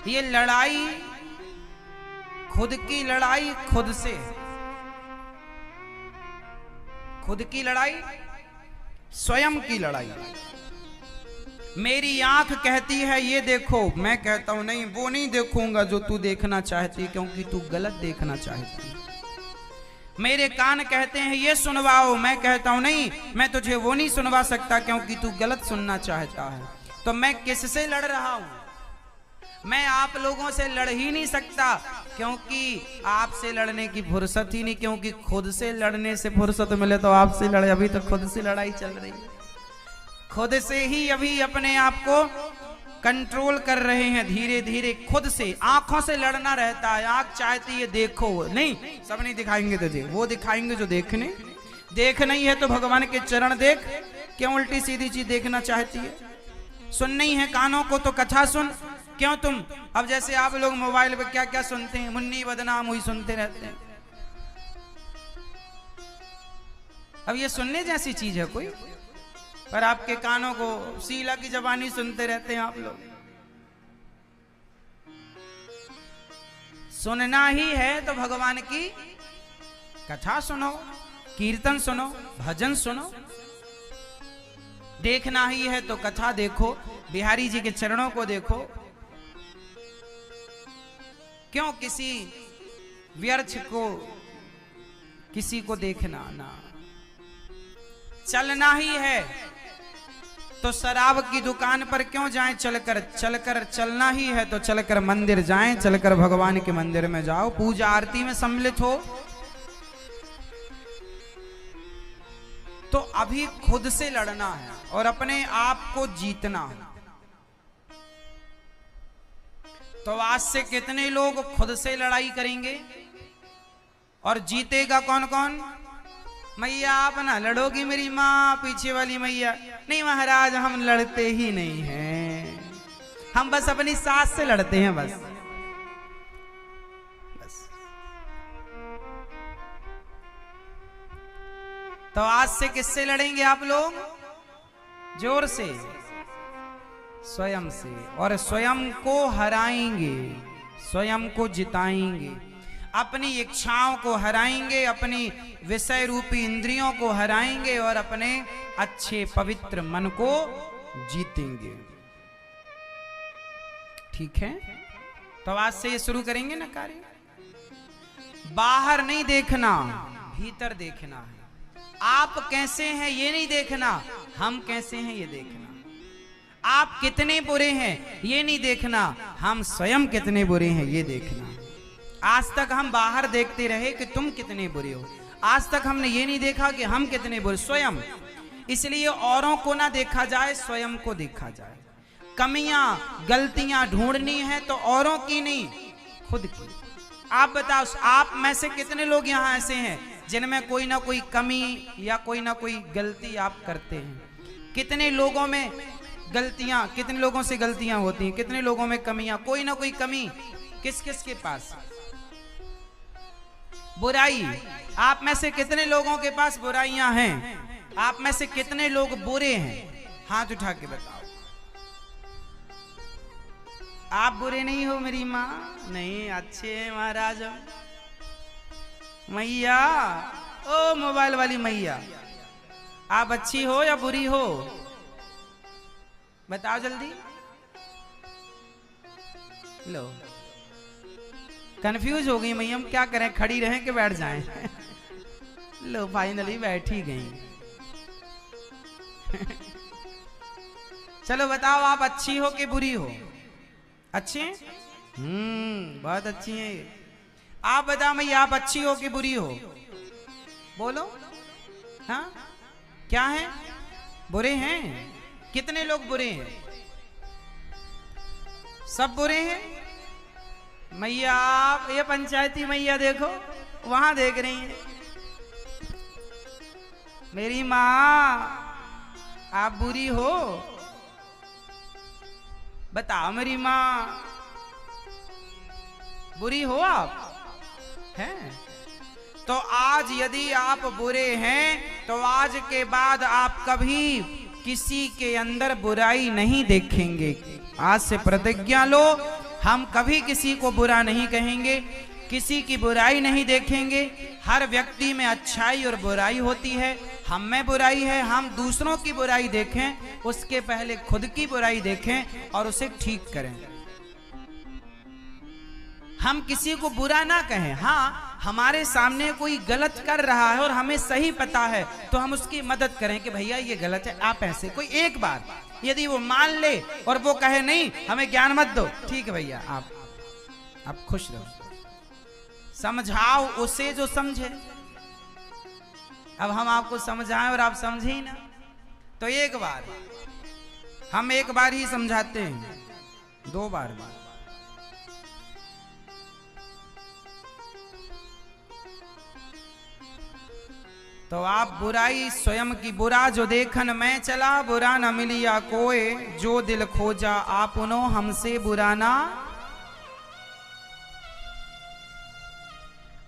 ये लड़ाई खुद की लड़ाई खुद से, खुद की लड़ाई, स्वयं की लड़ाई। मेरी आंख कहती है ये देखो, मैं कहता हूं नहीं वो नहीं देखूंगा जो तू देखना चाहती, क्योंकि तू गलत देखना चाहती। मेरे कान कहते हैं ये सुनवाओ, मैं कहता हूं नहीं मैं तुझे वो नहीं सुनवा सकता, क्योंकि तू गलत सुनना चाहता है। तो मैं किससे लड़ रहा हूं? मैं आप लोगों से लड़ ही नहीं सकता, क्योंकि आपसे लड़ने की फुर्सत ही नहीं, क्योंकि खुद से लड़ने से फुर्सत मिले तो आपसे लड़े। अभी तो खुद से लड़ाई चल रही है, खुद से ही अभी अपने आप को कंट्रोल कर रहे हैं धीरे धीरे। खुद से आंखों से लड़ना रहता है, आंख चाहती है देखो, नहीं सब नहीं दिखाएंगे तुझे, वो दिखाएंगे जो देखने। देख नहीं है तो भगवान के चरण देख, क्यों उल्टी सीधी चीज देखना चाहती है? सुन नहीं है कानों को तो कथा सुन, क्यों तुम अब जैसे आप लोग मोबाइल पे क्या क्या सुनते हैं, मुन्नी बदनाम हुई सुनते रहते हैं। अब ये सुनने जैसी चीज है कोई? पर आपके कानों को शीला की जबानी सुनते रहते हैं आप लोग। सुनना ही है तो भगवान की कथा सुनो, कीर्तन सुनो, भजन सुनो। देखना ही है तो कथा देखो, बिहारी जी के चरणों को देखो। क्यों किसी व्यर्थ को किसी को देखना ना? चलना ही है तो शराब की दुकान पर क्यों जाएं? चलकर चलकर चलना ही है तो चलकर मंदिर जाएं, चलकर भगवान के मंदिर में जाओ, पूजा आरती में सम्मिलित हो। तो अभी खुद से लड़ना है और अपने आप को जीतना है। तो आज से कितने लोग खुद से लड़ाई करेंगे? और जीतेगा कौन कौन? मैया आप ना लड़ोगी मेरी माँ, पीछे वाली मैया नहीं महाराज हम लड़ते ही नहीं हैं, हम बस अपनी सास से लड़ते हैं बस। तो आज से किससे लड़ेंगे आप लोग? जोर से, स्वयं से। और स्वयं को हराएंगे, स्वयं को जिताएंगे, अपनी इच्छाओं को हराएंगे, अपनी विषय रूपी इंद्रियों को हराएंगे और अपने अच्छे पवित्र मन को जीतेंगे। ठीक है? तो आज से ये शुरू करेंगे ना कार्य। बाहर नहीं देखना, भीतर देखना है। आप कैसे हैं ये नहीं देखना, हम कैसे हैं ये देखना। आप कितने बुरे हैं ये नहीं देखना, हम स्वयं कितने बुरे हैं ये देखना। आज तक हम बाहर देखते रहे कि तुम कितने बुरे हो, आज तक हमने ये नहीं देखा कि हम कितने बुरे स्वयं। इसलिए औरों को ना देखा जाए, स्वयं को देखा जाए। कमियां गलतियां ढूंढनी है तो औरों की नहीं, खुद की। आप बताओ, आप में से कितने लोग यहाँ ऐसे हैं जिनमें कोई ना कोई कमी या कोई ना कोई गलती आप करते हैं? कितने लोगों में गलतियां, कितने लोगों से गलतियां होती हैं, कितने लोगों में कमियां, कोई ना कोई कमी किस किस के पास? बुराई, आप में से कितने लोगों के पास बुराइयां हैं? आप में से कितने लोग बुरे हैं? हाथ उठा के बताओ। आप बुरे नहीं हो मेरी माँ? नहीं, अच्छे हैं महाराज। मैया, ओ मोबाइल वाली मैया, आप अच्छी हो या बुरी हो? बताओ जल्दी। लो, कंफ्यूज हो गई मैया, हम क्या करें, खड़ी रहें कि बैठ जाएं? लो फाइनली बैठ ही गई। चलो बताओ, आप अच्छी हो कि बुरी हो? अच्छे? बहुत अच्छी हैं। आप बताओ मैया, आप अच्छी हो कि बुरी हो? बोलो। हाँ, क्या है? बुरे हैं? कितने लोग बुरे हैं? सब बुरे हैं? मैया, आप ये पंचायती मैया देखो, वहां देख रही है। मेरी माँ, आप बुरी हो? बताओ मेरी माँ, बुरी हो आप? हैं? तो आज यदि आप बुरे हैं तो आज के बाद आप कभी किसी के अंदर बुराई नहीं देखेंगे। आज से प्रतिज्ञा लो, हम कभी किसी को बुरा नहीं कहेंगे, किसी की बुराई नहीं देखेंगे। हर व्यक्ति में अच्छाई और बुराई होती है। हम में बुराई है, हम दूसरों की बुराई देखें, उसके पहले खुद की बुराई देखें और उसे ठीक करें। हम किसी को बुरा ना कहें। हाँ, हमारे सामने कोई गलत कर रहा है और हमें सही पता है तो हम उसकी मदद करें कि भैया ये गलत है, आप ऐसे। कोई एक बार यदि वो मान ले और वो कहे नहीं हमें ज्ञान मत दो, ठीक है भैया आप खुश रहो, समझाओ उसे जो समझे। अब हम आपको समझाएं और आप समझे ही ना, तो एक बार हम एक बार ही समझाते हैं, 2 बार। तो आप बुराई स्वयं की, बुरा जो देखन मैं चला, बुरा न मिलिया कोई, जो दिल खोजा आपनो हमसे बुरा ना।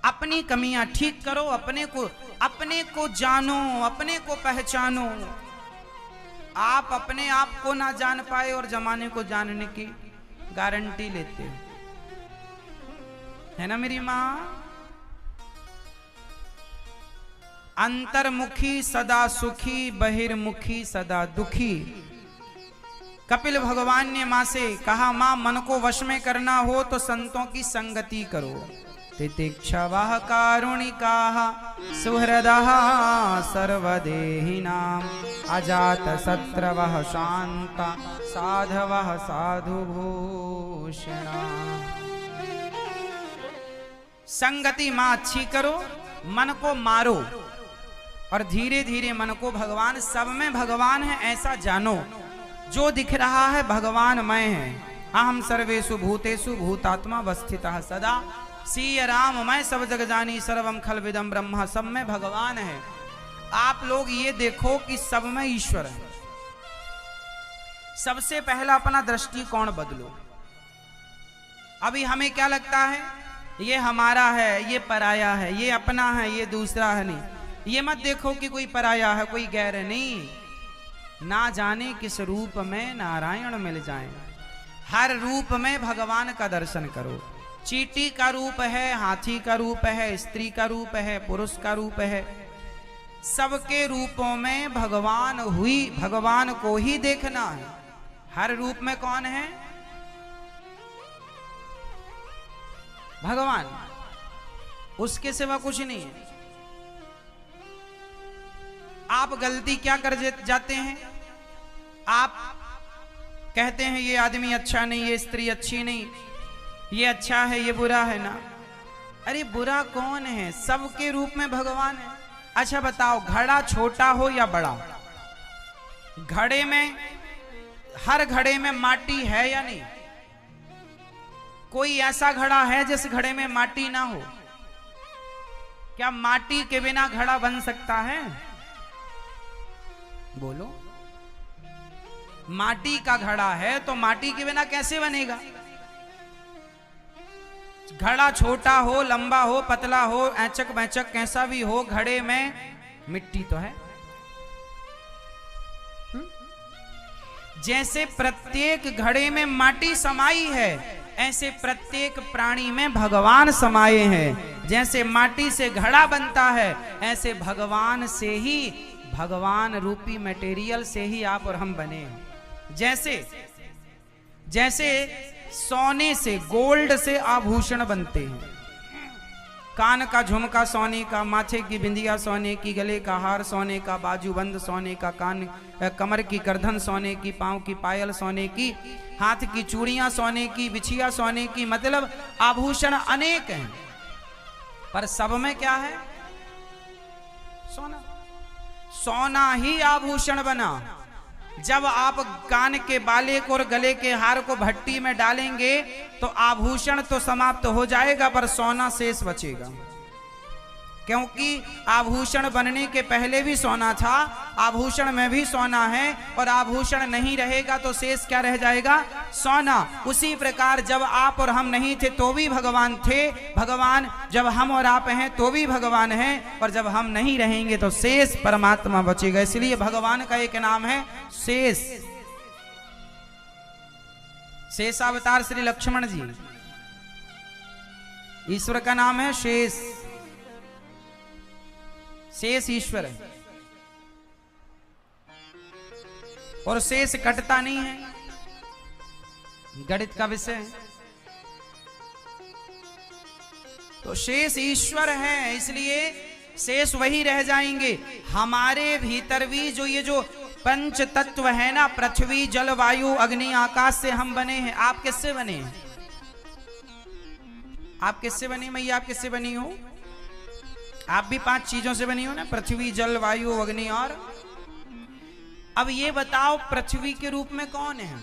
अपनी कमियां ठीक करो, अपने को जानो, अपने को पहचानो। आप अपने आप को ना जान पाए और जमाने को जानने की गारंटी लेते हो, है ना मेरी माँ। अंतर्मुखी सदा सुखी, बहिर्मुखी सदा दुखी। कपिल भगवान ने मां से कहा, मां मन को वश में करना हो तो संतों की संगति करो। तितिक्षवः कारुणिकाः सुहृदः सर्वदेहिनां, अजात शत्रवः शान्ता साधवः साधुभूषणा। संगति मां अच्छी करो, मन को मारो और धीरे धीरे मन को भगवान, सब में भगवान है ऐसा जानो। जो दिख रहा है भगवान मैं है। अहम सर्वेषु भूतेषु भूतात्मा अवस्थितः सदा। सिय राम मैं सब जग जानी, सर्वम खलविदम ब्रह्म। सब में भगवान है। आप लोग ये देखो कि सब में ईश्वर है। सबसे पहला अपना दृष्टिकोण बदलो। अभी हमें क्या लगता है, ये हमारा है, ये पराया है, ये अपना है, ये दूसरा है। नहीं, ये मत देखो कि कोई पराया है, कोई गैर है। नहीं, ना जाने किस रूप में नारायण मिल जाए। हर रूप में भगवान का दर्शन करो। चींटी का रूप है, हाथी का रूप है, स्त्री का रूप है, पुरुष का रूप है। सबके रूपों में भगवान हुई, भगवान को ही देखना है। हर रूप में कौन है? भगवान, उसके सिवा कुछ नहीं है। आप गलती क्या कर जाते हैं? आप कहते हैं ये आदमी अच्छा नहीं, ये स्त्री अच्छी नहीं, ये अच्छा है, ये बुरा है ना। अरे बुरा कौन है? सबके रूप में भगवान है। अच्छा बताओ, घड़ा छोटा हो या बड़ा, घड़े में, हर घड़े में माटी है या नहीं? कोई ऐसा घड़ा है जिस घड़े में माटी ना हो? क्या माटी के बिना घड़ा बन सकता है? बोलो। माटी का घड़ा है तो माटी के बिना कैसे बनेगा? घड़ा छोटा हो, लंबा हो, पतला हो, ऐचक बैचक कैसा भी हो, घड़े में मिट्टी तो है। जैसे प्रत्येक घड़े में माटी समाई है, ऐसे प्रत्येक प्राणी में भगवान समाये हैं। जैसे माटी से घड़ा बनता है, ऐसे भगवान से ही, भगवान रूपी मटेरियल से ही आप और हम बने हैं। जैसे सोने से, गोल्ड से आभूषण बनते हैं। कान का झुमका सोने का, माथे की बिंदिया सोने की, गले का हार सोने का, बाजूबंद सोने का, कमर की करधन सोने की, पांव की पायल सोने की, हाथ की चूड़ियां सोने की, बिछिया सोने की। मतलब आभूषण अनेक हैं, पर सब में क्या है? सोना। सोना ही आभूषण बना। जब आप कान के बाले को और गले के हार को भट्टी में डालेंगे तो आभूषण तो समाप्त हो जाएगा, पर सोना शेष बचेगा। क्योंकि आभूषण बनने के पहले भी सोना था, आभूषण में भी सोना है, और आभूषण नहीं रहेगा तो शेष क्या रह जाएगा? सोना। उसी प्रकार जब आप और हम नहीं थे तो भी भगवान थे, भगवान जब हम और आप हैं तो भी भगवान हैं, और जब हम नहीं रहेंगे तो शेष परमात्मा बचेगा। इसलिए भगवान का एक नाम है शेष। शेषावतार श्री लक्ष्मण जी। ईश्वर का नाम है शेष। शेष ईश्वर है और शेष कटता नहीं है, गणित का विषय है। तो शेष ईश्वर है, इसलिए शेष वही रह जाएंगे। हमारे भीतर भी जो ये जो पंच तत्व है ना, पृथ्वी जल वायु अग्नि आकाश से हम बने हैं। आप किससे बने हैं? आप किससे बनी मैया? आप किससे बनी हो? आप भी 5 चीजों से बनी हो ना, पृथ्वी जल वायु अग्नि और। अब ये बताओ, पृथ्वी के रूप में कौन है?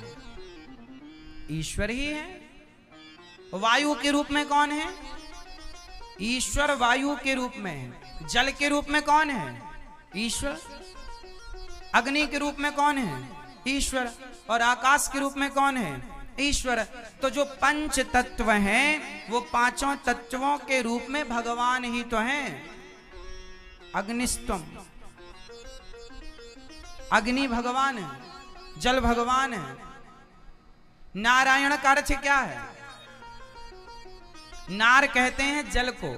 ईश्वर ही है। वायु के रूप में कौन है? ईश्वर वायु के रूप में है। जल के रूप में कौन है? ईश्वर। अग्नि के रूप में कौन है? ईश्वर। और आकाश के रूप में कौन है? ईश्वर। तो जो पंच तत्व हैं वो पांचों तत्वों के रूप में भगवान ही तो हैं। अग्निस्तम, अग्नि भगवान है, जल भगवान है। नारायण का अर्थ क्या है? नार कहते हैं जल को,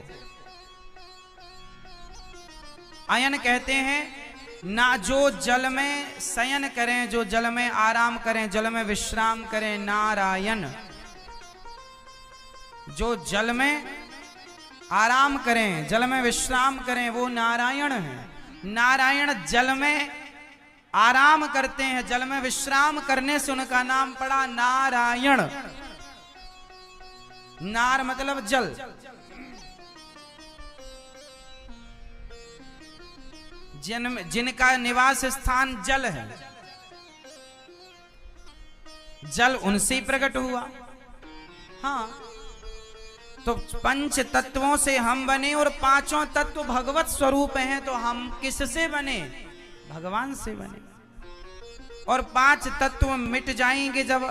अयन कहते हैं ना जो जल में शयन करें, जो जल में आराम करें, जल में विश्राम करें, नारायण। जो जल में आराम करें, जल में विश्राम करें, वो नारायण है। नारायण जल में आराम करते हैं, जल में विश्राम करने से उनका नाम पड़ा नारायण। नार मतलब जल। जिनका निवास स्थान जल है, जल उनसे ही प्रकट हुआ। हाँ, तो पंच तत्वों से हम बने और पांचों तत्व भगवत स्वरूप हैं। तो हम किससे बने? भगवान से बने। और 5 तत्व मिट जाएंगे जब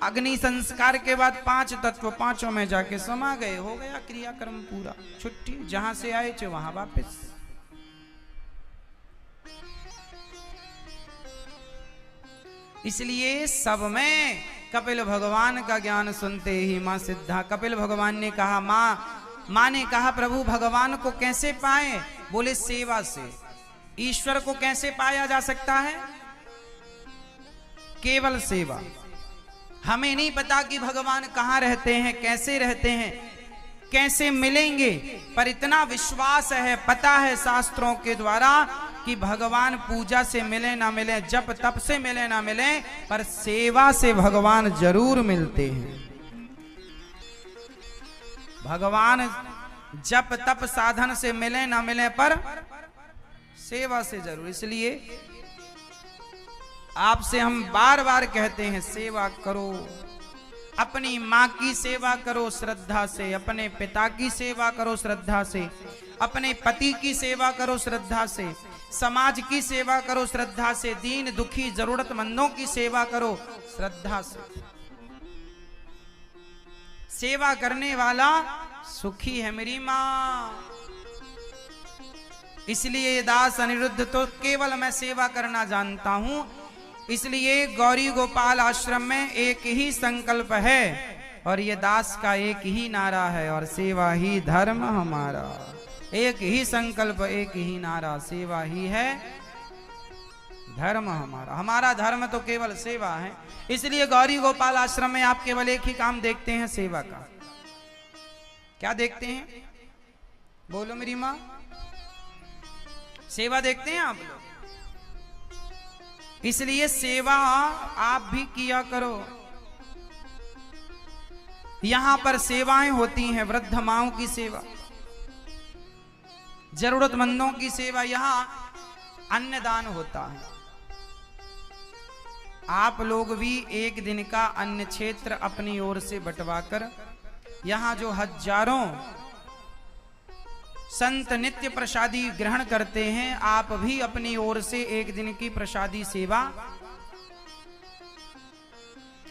अग्नि संस्कार के बाद। 5 तत्व पांचों में जाके समा गए, हो गया क्रियाक्रम पूरा। छुट्टी, जहां से आए थे वहां वापस। इसलिए सब में कपिल भगवान का ज्ञान सुनते ही मां सिद्धा। कपिल भगवान ने कहा, मां ने कहा प्रभु भगवान को कैसे पाए? बोले सेवा से। ईश्वर को कैसे पाया जा सकता है? केवल सेवा। हमें नहीं पता कि भगवान कहाँ रहते हैं, कैसे रहते हैं, कैसे मिलेंगे, पर इतना विश्वास है, पता है शास्त्रों के द्वारा कि भगवान पूजा से मिले ना मिले, जप तप से मिले ना मिले, पर सेवा से भगवान जरूर मिलते हैं। भगवान जप तप साधन से मिले ना मिले, पर सेवा से जरूर। इसलिए आपसे हम बार बार कहते हैं, सेवा करो। अपनी माँ की सेवा करो श्रद्धा से, अपने पिता की सेवा करो श्रद्धा से, अपने पति की सेवा करो श्रद्धा से, समाज की सेवा करो श्रद्धा से, दीन दुखी जरूरतमंदों की सेवा करो श्रद्धा से। सेवा करने वाला सुखी है मेरी माँ। इसलिए ये दास अनिरुद्ध तो केवल मैं सेवा करना जानता हूं। इसलिए गौरी गोपाल आश्रम में एक ही संकल्प है और ये दास का एक ही नारा है, और सेवा ही धर्म हमारा। एक ही संकल्प, एक ही नारा, सेवा ही है धर्म हमारा। हमारा धर्म तो केवल सेवा है। इसलिए गौरी गोपाल आश्रम में आप केवल एक ही काम देखते हैं, सेवा का। क्या देखते हैं? बोलो मेरी माँ। सेवा देखते हैं आप लोग। इसलिए सेवा आप भी किया करो। यहां पर सेवाएं होती हैं, वृद्ध माओं की सेवा, जरूरतमंदों की सेवा, यहां अन्नदान होता है। आप लोग भी एक दिन का अन्न क्षेत्र अपनी ओर से बंटवाकर, यहां जो हजारों संत नित्य प्रसादी ग्रहण करते हैं, आप भी अपनी ओर से एक दिन की प्रसादी सेवा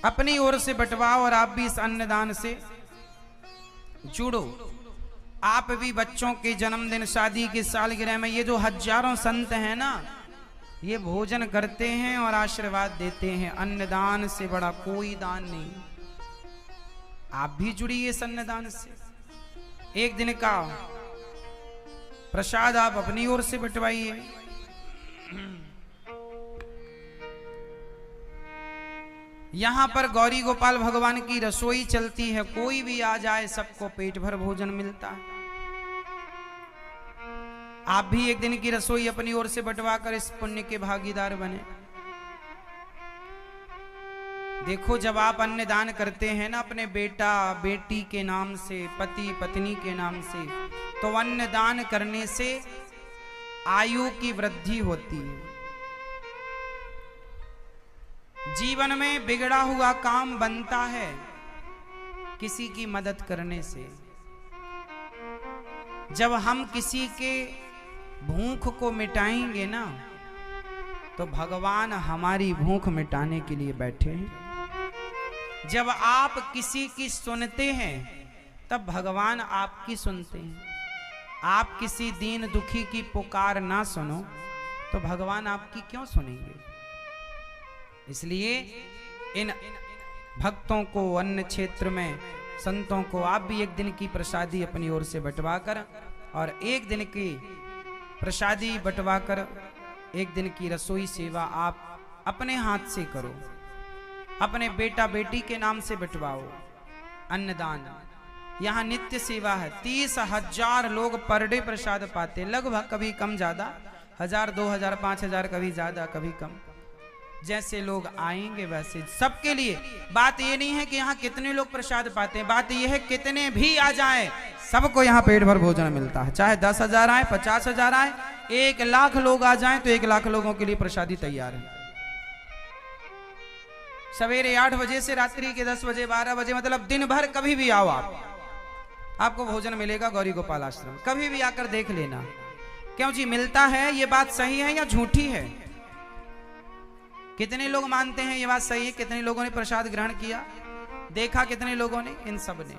अपनी ओर से बंटवाओ और आप भी इस अन्नदान से जुड़ो। आप भी बच्चों के जन्मदिन, शादी की सालगिरह में ये जो हजारों संत हैं ना, ये भोजन करते हैं और आशीर्वाद देते हैं। अन्नदान से बड़ा कोई दान नहीं। आप भी जुड़िए इस अन्नदान से। एक दिन का प्रसाद आप अपनी ओर से बंटवाइए। यहां पर गौरी गोपाल भगवान की रसोई चलती है, कोई भी आ जाए सबको पेट भर भोजन मिलता है। आप भी एक दिन की रसोई अपनी ओर से बंटवा कर इस पुण्य के भागीदार बने। देखो, जब आप अन्न दान करते हैं ना अपने बेटा बेटी के नाम से, पति पत्नी के नाम से, तो अन्न दान करने से आयु की वृद्धि होती है। जीवन में बिगड़ा हुआ काम बनता है किसी की मदद करने से। जब हम किसी के भूख को मिटाएंगे ना, तो भगवान हमारी भूख मिटाने के लिए बैठे हैं। जब आप किसी की सुनते हैं, तब भगवान आपकी सुनते हैं। आप किसी दीन दुखी की पुकार ना सुनो, तो भगवान आपकी क्यों सुनेंगे? इसलिए इन भक्तों को, अन्न क्षेत्र में संतों को आप भी एक दिन की प्रसादी अपनी ओर से बंटवा कर, और एक दिन की प्रसादी बंटवा कर एक दिन की रसोई सेवा आप अपने हाथ से करो। अपने बेटा बेटी के नाम से बंटवाओ अन्नदान। यहाँ नित्य सेवा है। 30,000 लोग पर डे प्रसाद पाते, लगभग, कभी कम ज्यादा, 1000, 2000, 5000, कभी ज्यादा कभी कम। जैसे लोग आएंगे वैसे सबके लिए। बात ये नहीं है कि यहाँ कितने लोग प्रसाद पाते हैं, बात यह है कितने भी आ जाएं, सबको यहाँ पेट भर भोजन मिलता है। चाहे 10,000 आए, 50,000 आए, 1,00,000 लोग आ जाएं, तो 1,00,000 लोगों के लिए प्रसादी तैयार है। सवेरे 8 बजे से रात्रि के 10 बजे, 12 बजे, मतलब दिन भर कभी भी आओ आपको भोजन मिलेगा गौरी गोपाल आश्रम। कभी भी आकर देख लेना। क्यों जी, मिलता है। ये बात सही है या झूठी है? कितने लोग मानते हैं ये बात सही है? कितने लोगों ने प्रसाद ग्रहण किया, देखा कितने लोगों ने? इन सब ने।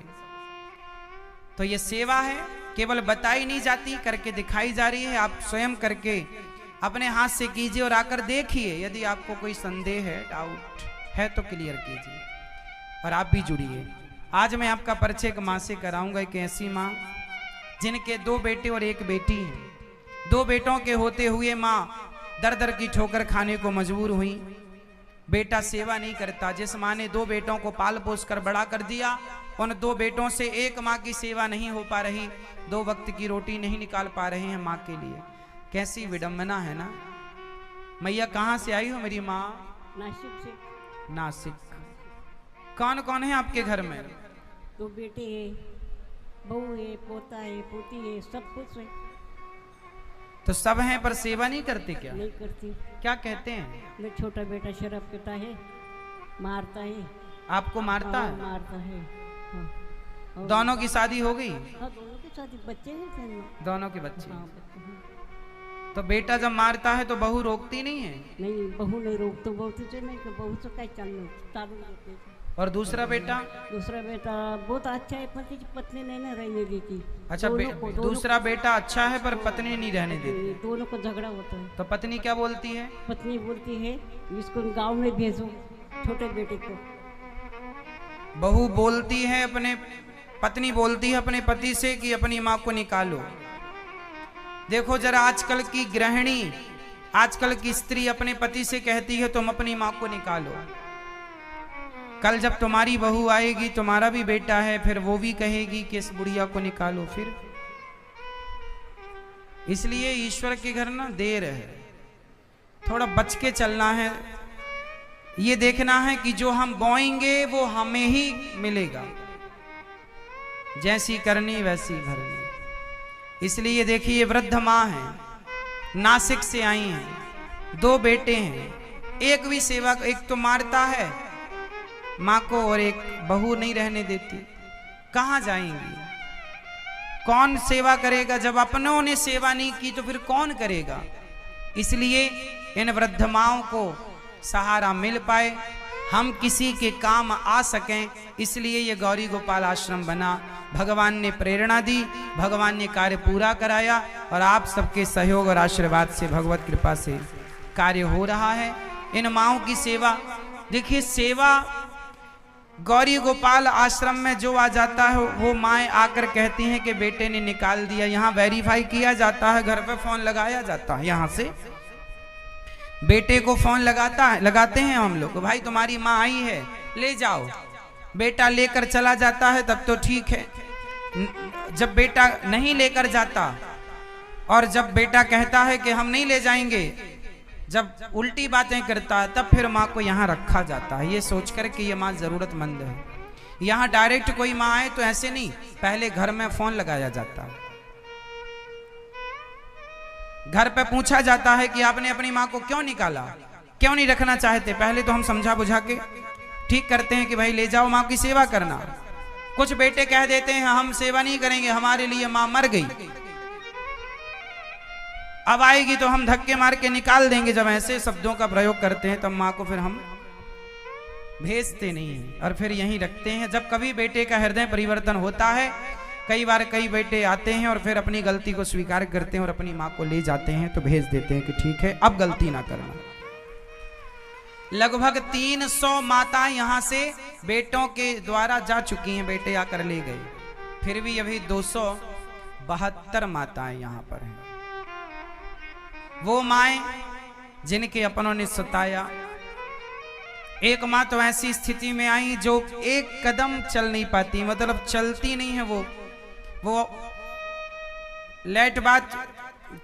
तो ये सेवा है, केवल बताई नहीं जाती, करके दिखाई जा रही है। आप स्वयं करके अपने हाथ से कीजिए और आकर देखिए। यदि आपको कोई संदेह है, डाउट है, तो क्लियर कीजिए। और आप भी जुड़िए। आज मैं आपका परिचय एक माँ से कराऊंगा। एक ऐसी माँ जिनके 2 बेटे और 1 बेटी है। 2 बेटों के होते हुए माँ दर दर की ठोकर खाने को मजबूर हुई। बेटा सेवा नहीं करता। जिस माँ ने 2 बेटों को पाल पोस कर बड़ा कर दिया, उन 2 बेटों से एक माँ की सेवा नहीं हो पा रही, 2 वक्त की रोटी नहीं निकाल पा रहे हैं माँ के लिए। कैसी विडंबना है ना। मैया कहाँ से आई हो मेरी माँ? नासिक से। नासिक। कौन कौन है आपके घर में? 2 बेटे है, बहू है, पोता है, पोती है, सब कुछ है। तो सब हैं पर सेवा नहीं करते क्या? नहीं करती। क्या कहते हैं? मेरा छोटा बेटा शराब पीता है, मारता है। आपको मारता हाँ, है? मारता है। हाँ। और दोनों की शादी हो गई? हाँ, दोनों के साथ बच्चे हैं फिर। दोनों के बच्चे। हाँ, बच्चे हैं। तो बेटा जब मारता है तो बहू रोकती नहीं है? नहीं, बहू नहीं रोक तो बहुत से नहीं, तो बहू से क्या चालू होते थे। और दूसरा बेटा? दूसरा बेटा बहुत अच्छा है, पति की पत्नी नहीं ना रहने देती। अच्छा, दूसरा बेटा अच्छा है पर पत्नी नहीं रहने देती। दोनों को झगड़ा होता है। तो पत्नी क्या बोलती है? पत्नी बोलती है इसको गांव में भेजो, छोटे बेटे को। बहू बोलती है पत्नी बोलती है अपने पति से कि अपनी माँ को निकालो। देखो जरा, आजकल की गृहिणी, आजकल की स्त्री अपने पति से कहती है तुम अपनी माँ को निकालो। कल जब तुम्हारी बहू आएगी, तुम्हारा भी बेटा है, फिर वो भी कहेगी कि इस बुढ़िया को निकालो। फिर इसलिए ईश्वर के घर ना देर है, थोड़ा बच के चलना है। ये देखना है कि जो हम बोएंगे वो हमें ही मिलेगा। जैसी करनी वैसी भरनी। इसलिए देखिए, वृद्ध माँ है, नासिक से आई हैं, 2 बेटे हैं। एक भी सेवा, एक तो मारता है माँ को और एक बहू नहीं रहने देती। कहाँ जाएंगी? कौन सेवा करेगा? जब अपनों ने सेवा नहीं की तो फिर कौन करेगा? इसलिए इन वृद्ध माओं को सहारा मिल पाए, हम किसी के काम आ सकें, इसलिए ये गौरी गोपाल आश्रम बना। भगवान ने प्रेरणा दी, भगवान ने कार्य पूरा कराया, और आप सबके सहयोग और आशीर्वाद से, भगवत कृपा से कार्य हो रहा है। इन माओं की सेवा, देखिए सेवा गौरी गोपाल आश्रम में जो आ जाता है वो माएँ आकर कहती हैं कि बेटे ने निकाल दिया। यहाँ वेरीफाई किया जाता है, घर पे फोन लगाया जाता है, यहाँ से बेटे को फोन लगाते हैं हम लोग, भाई तुम्हारी माँ आई है ले जाओ। बेटा लेकर चला जाता है तब तो ठीक है, जब बेटा नहीं लेकर जाता और जब बेटा कहता है कि हम नहीं ले जाएंगे, जब उल्टी बातें करता है तब फिर माँ को यहाँ रखा जाता है, ये सोचकर कि ये माँ जरूरतमंद है। यहाँ डायरेक्ट कोई माँ आए तो ऐसे नहीं, पहले घर में फोन लगाया जाता है, घर पे पूछा जाता है कि आपने अपनी माँ को क्यों निकाला, क्यों नहीं रखना चाहते। पहले तो हम समझा बुझा के ठीक करते हैं कि भाई ले जाओ माँ की सेवा करना। कुछ बेटे कह देते हैं हम सेवा नहीं करेंगे, हमारे लिए माँ मर गई, अब आएगी तो हम धक्के मार के निकाल देंगे। जब ऐसे शब्दों का प्रयोग करते हैं तब माँ को फिर हम भेजते नहीं हैं और फिर यहीं रखते हैं। जब कभी बेटे का हृदय परिवर्तन होता है, कई बार कई बेटे आते हैं और फिर अपनी गलती को स्वीकार करते हैं और अपनी माँ को ले जाते हैं तो भेज देते हैं कि ठीक है अब गलती ना करना। लगभग 300 माताएं यहाँ से बेटों के द्वारा जा चुकी हैं, बेटे आकर ले गए, फिर भी अभी 272 माताएं यहाँ पर हैं। वो माएं जिनके अपनों ने सताया। एक माँ तो ऐसी स्थिति में आई जो एक कदम चल नहीं पाती, मतलब चलती नहीं है, वो लेट बात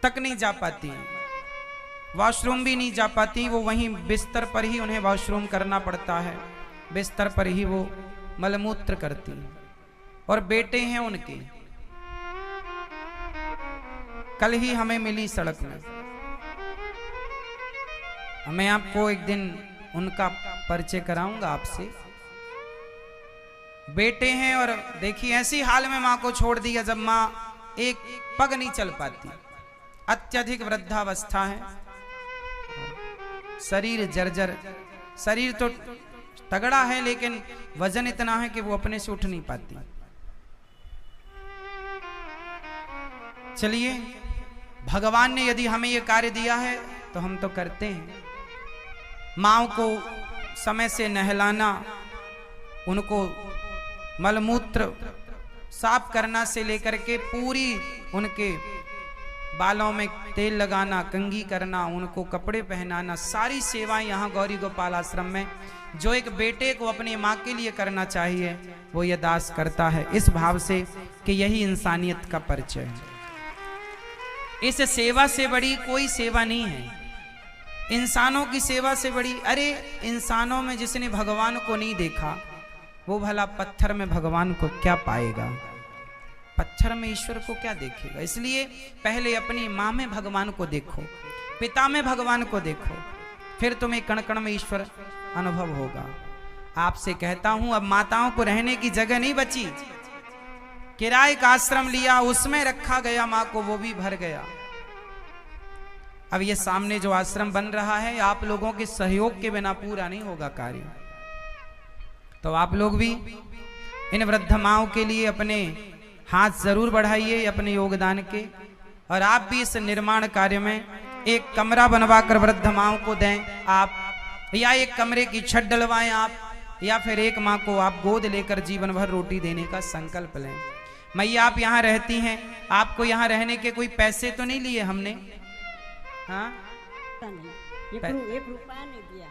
तक नहीं जा पाती, वॉशरूम भी नहीं जा पाती, वो वहीं बिस्तर पर ही उन्हें वॉशरूम करना पड़ता है, बिस्तर पर ही वो मलमूत्र करती। और बेटे हैं उनके, कल ही हमें मिली सड़क में, मैं आपको एक दिन उनका परिचय कराऊंगा आपसे। बेटे हैं और देखिए ऐसी हाल में माँ को छोड़ दिया जब माँ एक पग नहीं चल पाती, अत्यधिक वृद्धावस्था है, शरीर जर्जर, शरीर तो तगड़ा है लेकिन वजन इतना है कि वो अपने से उठ नहीं पाती। चलिए भगवान ने यदि हमें ये कार्य दिया है तो हम तो करते हैं। माँओं को समय से नहलाना, उनको मलमूत्र साफ करना से लेकर के पूरी उनके बालों में तेल लगाना, कंघी करना, उनको कपड़े पहनाना, सारी सेवाएं यहाँ गौरी गोपाल आश्रम में जो एक बेटे को अपनी माँ के लिए करना चाहिए वो ये दास करता है, इस भाव से कि यही इंसानियत का परिचय है। इस सेवा से बड़ी कोई सेवा नहीं है, इंसानों की सेवा से बड़ी। अरे इंसानों में जिसने भगवान को नहीं देखा वो भला पत्थर में भगवान को क्या पाएगा, पत्थर में ईश्वर को क्या देखेगा। इसलिए पहले अपनी माँ में भगवान को देखो, पिता में भगवान को देखो, फिर तुम्हें कण कण में ईश्वर अनुभव होगा। आपसे कहता हूं अब माताओं को रहने की जगह नहीं बची, किराए का आश्रम लिया, उसमें रखा गया माँ को, वो भी भर गया। अब ये सामने जो आश्रम बन रहा है आप लोगों के सहयोग के बिना पूरा नहीं होगा कार्य। तो आप लोग भी इन वृद्ध माओं के लिए अपने हाथ जरूर बढ़ाइए अपने योगदान के, और आप भी इस निर्माण कार्य में एक कमरा बनवाकर वृद्ध माओं को दें आप, या एक कमरे की छत डलवाएं आप, या फिर एक माँ को आप गोद लेकर जीवन भर रोटी देने का संकल्प लें। मैया आप यहाँ रहती हैं, आपको यहाँ रहने के कोई पैसे तो नहीं लिए हमने? हाँ, नहीं, एक रुपया नहीं दिया।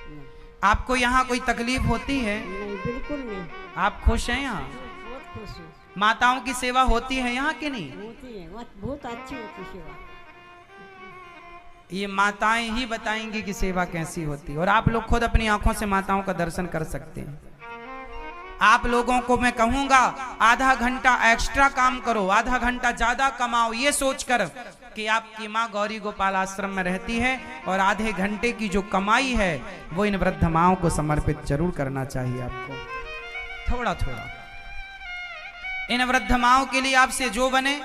नहीं, आपको यहाँ कोई तकलीफ होती है? नहीं, बिल्कुल नहीं। आप खुश हैं यहाँ? बहुत खुश हूँ। माताओं की सेवा होती है यहाँ की नहीं? होती है, बहुत अच्छी होती सेवा। ये माताएं ही बताएंगी कि सेवा कैसी होती है, और आप लोग खुद अपनी आंखों से माताओं का दर्शन कर सकते हैं। आप लोगों को मैं कहूंगा आधा घंटा एक्स्ट्रा काम करो, आधा घंटा ज्यादा कमाओ, ये सोचकर कि आपकी माँ गौरी गोपाल आश्रम में रहती है, और आधे घंटे की जो कमाई है वो इन वृद्ध माओं को समर्पित जरूर करना चाहिए आपको, थोड़ा थोड़ा। इन वृद्ध माओं के लिए आपसे जो बने,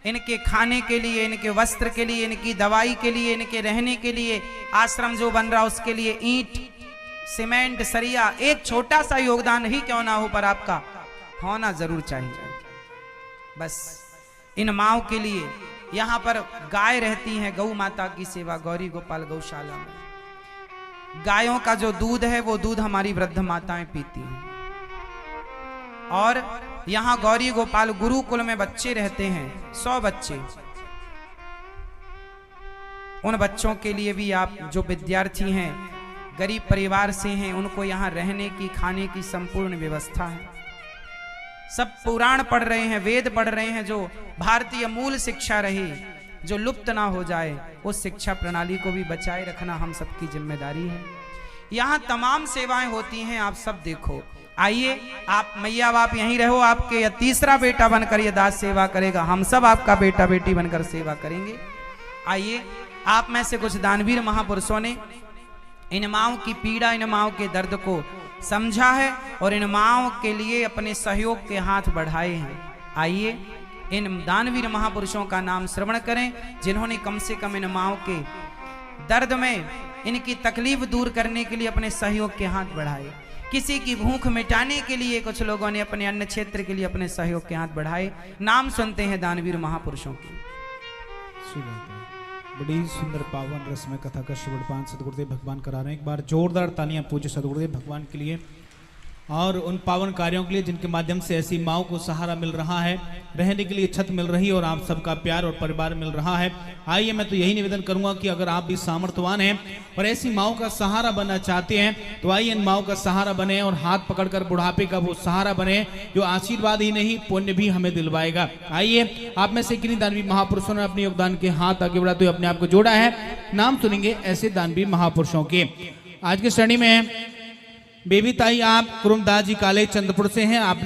इनके खाने के लिए, इनके वस्त्र के लिए, इनकी दवाई के लिए, इनके रहने के लिए, आश्रम जो बन रहा उसके लिए ईंट, सीमेंट, सरिया, एक छोटा सा योगदान ही क्यों ना हो पर आपका होना जरूर चाहिए। बस इन माओं के लिए यहाँ पर गाय रहती हैं, गौ माता की सेवा गौरी गोपाल गौशाला में। गायों का जो दूध है वो दूध हमारी वृद्ध माताएं पीती हैं। और यहाँ गौरी गोपाल गुरुकुल में बच्चे रहते हैं, 100 बच्चे। उन बच्चों के लिए भी आप जो विद्यार्थी हैं, गरीब परिवार से हैं, उनको यहाँ रहने की, खाने की संपूर्ण व्यवस्था है। सब पुराण पढ़ रहे हैं, वेद पढ़ रहे हैं, जो भारतीय मूल शिक्षा रही, जो लुप्त ना हो जाए, उस शिक्षा प्रणाली को भी बचाए रखना हम सबकी जिम्मेदारी है। यहाँ तमाम सेवाएं होती हैं, आप सब देखो। आइए आप मैया बाप यहीं रहो, आपके या तीसरा बेटा बनकर ये दास सेवा करेगा, हम सब आपका बेटा बेटी बनकर सेवा करेंगे। आइए, आप में से कुछ दानवीर महापुरुषों ने इन माओं की पीड़ा, इन माओं के दर्द को समझा है और इन माओं के लिए अपने सहयोग के हाथ बढ़ाए हैं। आइए इन दानवीर महापुरुषों का नाम श्रवण करें, जिन्होंने कम से कम इन माओं के दर्द में, इनकी तकलीफ दूर करने के लिए अपने सहयोग के हाथ बढ़ाए। किसी की भूख मिटाने के लिए कुछ लोगों ने अपने अन्य क्षेत्र के लिए अपने सहयोग के हाथ बढ़ाए। नाम सुनते हैं दानवीर महापुरुषों की। बड़ी सुंदर पावन रस्म कथा का श्रवण सदगुरुदेव भगवान करा रहे हैं। एक बार जोरदार तालियां पूज्य सदगुरुदेव भगवान के लिए और उन पावन कार्यों के लिए जिनके माध्यम से ऐसी माओं को सहारा मिल रहा है, रहने के लिए छत मिल रही है और आप सबका प्यार और परिवार मिल रहा है। आइए, मैं तो यही निवेदन करूंगा कि अगर आप भी सामर्थ्यवान हैं और ऐसी माओं का सहारा बनना चाहते हैं तो आइए इन माओं का सहारा बने और हाथ पकड़कर बुढ़ापे का वो सहारा बने जो आशीर्वाद ही नहीं पुण्य भी हमें दिलवाएगा। आइए, आप में से किन्हीं दानवीर महापुरुषों ने अपने योगदान के हाथ आगे बढ़ाते हुए अपने आप को जोड़ा है। नाम सुनेंगे ऐसे दानवीर महापुरुषों के। आज के श्रेणी में बेबी ताई आप कुरुमदास जी काले चंद्रपुर से हैं। आप